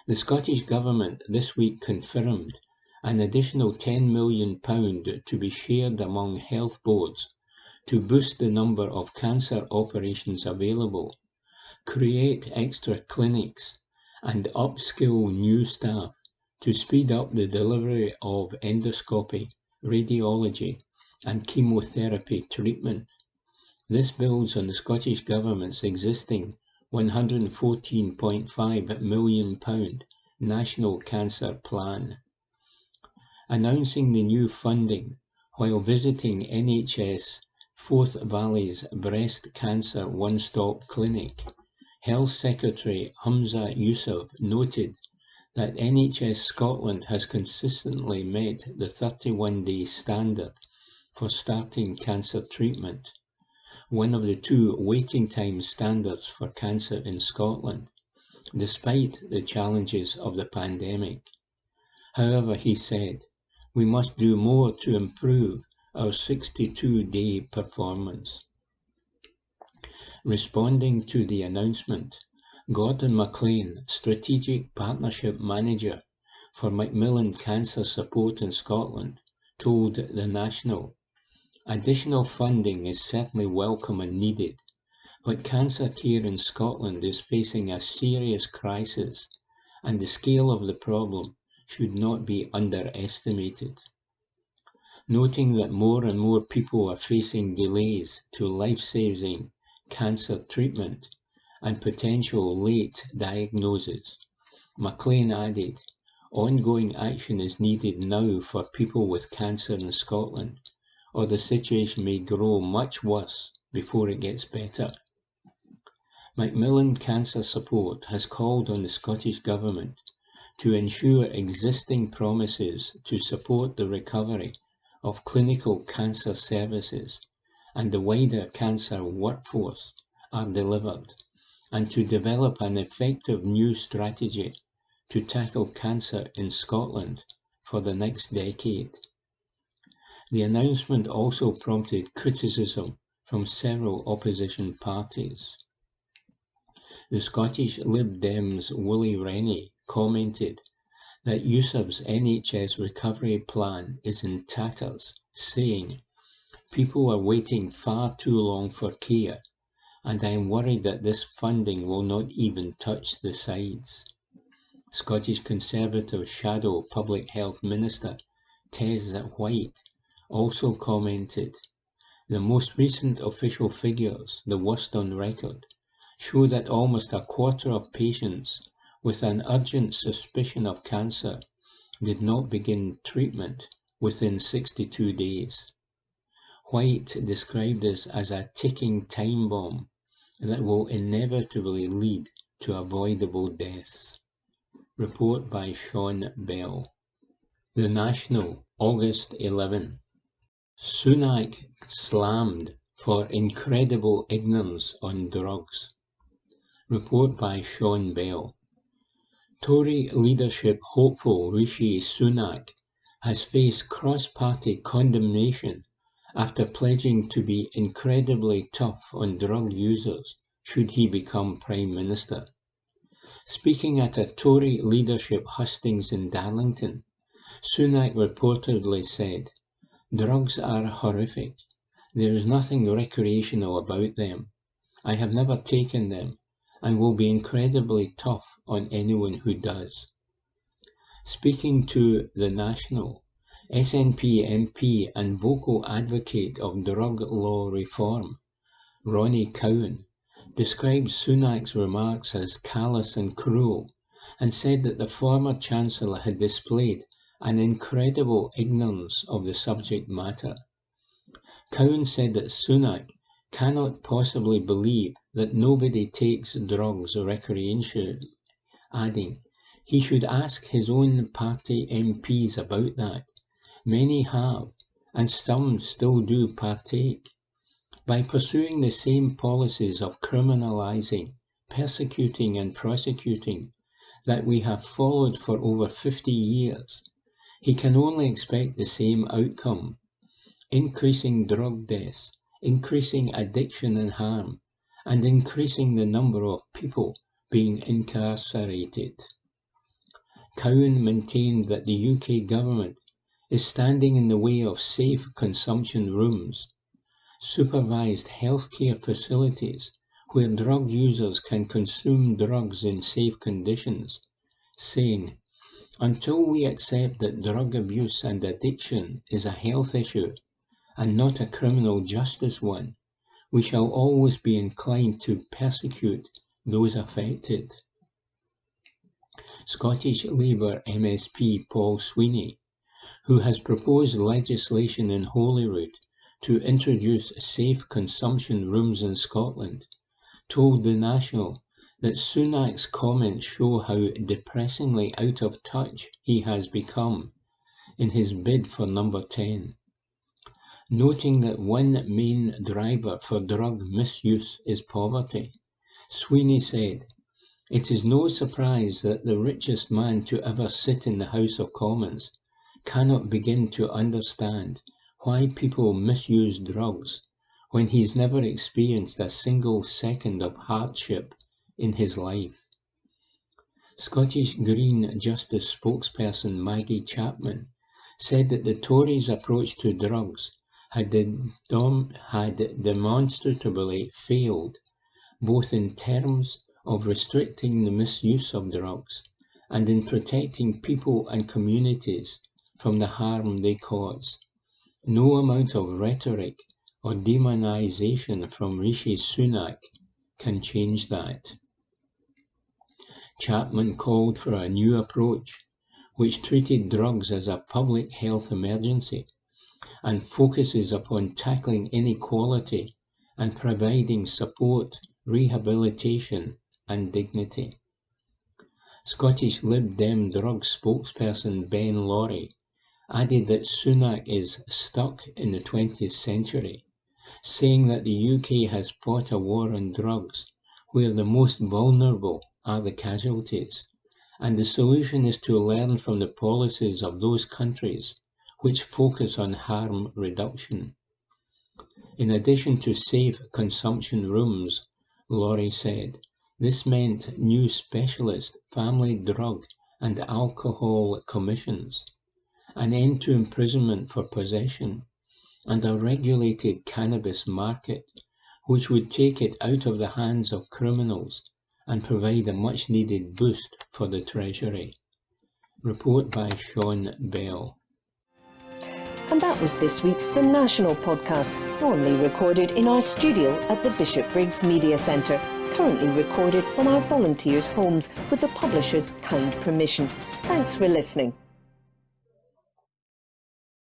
The Scottish Government this week confirmed an additional £10 million to be shared among health boards to boost the number of cancer operations available, create extra clinics, and upskill new staff to speed up the delivery of endoscopy, radiology, and chemotherapy treatment. This builds on the Scottish Government's existing £114.5 million National Cancer Plan. Announcing the new funding while visiting NHS Forth Valley's Breast Cancer One-Stop Clinic, Health Secretary Humza Yousaf noted that NHS Scotland has consistently met the 31-day standard for starting cancer treatment, one of the two waiting time standards for cancer in Scotland, despite the challenges of the pandemic. However, he said, "We must do more to improve our 62-day performance." Responding to the announcement, Gordon McLean, Strategic Partnership Manager for Macmillan Cancer Support in Scotland, told The National, "Additional funding is certainly welcome and needed, but cancer care in Scotland is facing a serious crisis, and the scale of the problem should not be underestimated." Noting that more and more people are facing delays to life-saving cancer treatment and potential late diagnosis, McLean added, "Ongoing action is needed now for people with cancer in Scotland, or the situation may grow much worse before it gets better." Macmillan Cancer Support has called on the Scottish Government to ensure existing promises to support the recovery of clinical cancer services and the wider cancer workforce are delivered, and to develop an effective new strategy to tackle cancer in Scotland for the next decade. The announcement also prompted criticism from several opposition parties. The Scottish Lib Dems' Willie Rennie commented that Yousaf's NHS recovery plan is in tatters, saying, "People are waiting far too long for care, and I am worried that this funding will not even touch the sides." Scottish Conservative Shadow Public Health Minister Tez White also commented, "The most recent official figures, the worst on record, show that almost a quarter of patients with an urgent suspicion of cancer did not begin treatment within 62 days. White described this as a ticking time bomb that will inevitably lead to avoidable deaths. Report by Sean Bell. The National, August 11. Sunak slammed for incredible ignorance on drugs. Report by Sean Bell. Tory leadership hopeful Rishi Sunak has faced cross-party condemnation after pledging to be incredibly tough on drug users should he become Prime Minister. Speaking at a Tory leadership hustings in Darlington, Sunak reportedly said, "Drugs are horrific. There is nothing recreational about them. I have never taken them and will be incredibly tough on anyone who does." Speaking to The National, SNP MP and vocal advocate of drug law reform, Ronnie Cowan, described Sunak's remarks as callous and cruel and said that the former Chancellor had displayed an incredible ignorance of the subject matter. Cowan said that Sunak cannot possibly believe that nobody takes drugs recreationally, adding, he should ask his own party MPs about that. Many have, and some still do partake. By pursuing the same policies of criminalising, persecuting and prosecuting that we have followed for over 50 years, he can only expect the same outcome: increasing drug deaths, increasing addiction and harm, and increasing the number of people being incarcerated. Cowan maintained that the UK government is standing in the way of safe consumption rooms, supervised healthcare facilities where drug users can consume drugs in safe conditions, saying, "Until we accept that drug abuse and addiction is a health issue and not a criminal justice one, we shall always be inclined to persecute those affected." Scottish Labour MSP Paul Sweeney, who has proposed legislation in Holyrood to introduce safe consumption rooms in Scotland, told The National that Sunak's comments show how depressingly out of touch he has become in his bid for number 10. Noting that one main driver for drug misuse is poverty, Sweeney said, "It is no surprise that the richest man to ever sit in the House of Commons cannot begin to understand why people misuse drugs when he's never experienced a single second of hardship in his life." Scottish Green Justice spokesperson Maggie Chapman said that the Tories' approach to drugs had demonstrably failed, both in terms of restricting the misuse of drugs and in protecting people and communities from the harm they cause. No amount of rhetoric or demonisation from Rishi Sunak can change that. Chapman called for a new approach, which treated drugs as a public health emergency and focuses upon tackling inequality and providing support, rehabilitation and dignity. Scottish Lib Dem drug spokesperson Ben Laurie added that Sunak is stuck in the 20th century, saying that the UK has fought a war on drugs where the most vulnerable are the casualties, and the solution is to learn from the policies of those countries which focus on harm reduction. In addition to safe consumption rooms, Laurie said, this meant new specialist family drug and alcohol commissions, an end to imprisonment for possession, and a regulated cannabis market which would take it out of the hands of criminals and provide a much-needed boost for the Treasury. Report by Sean Bell. And that was this week's The National podcast, normally recorded in our studio at the Bishopbriggs Media Centre, currently recorded from our volunteers' homes with the publisher's kind permission. Thanks for listening.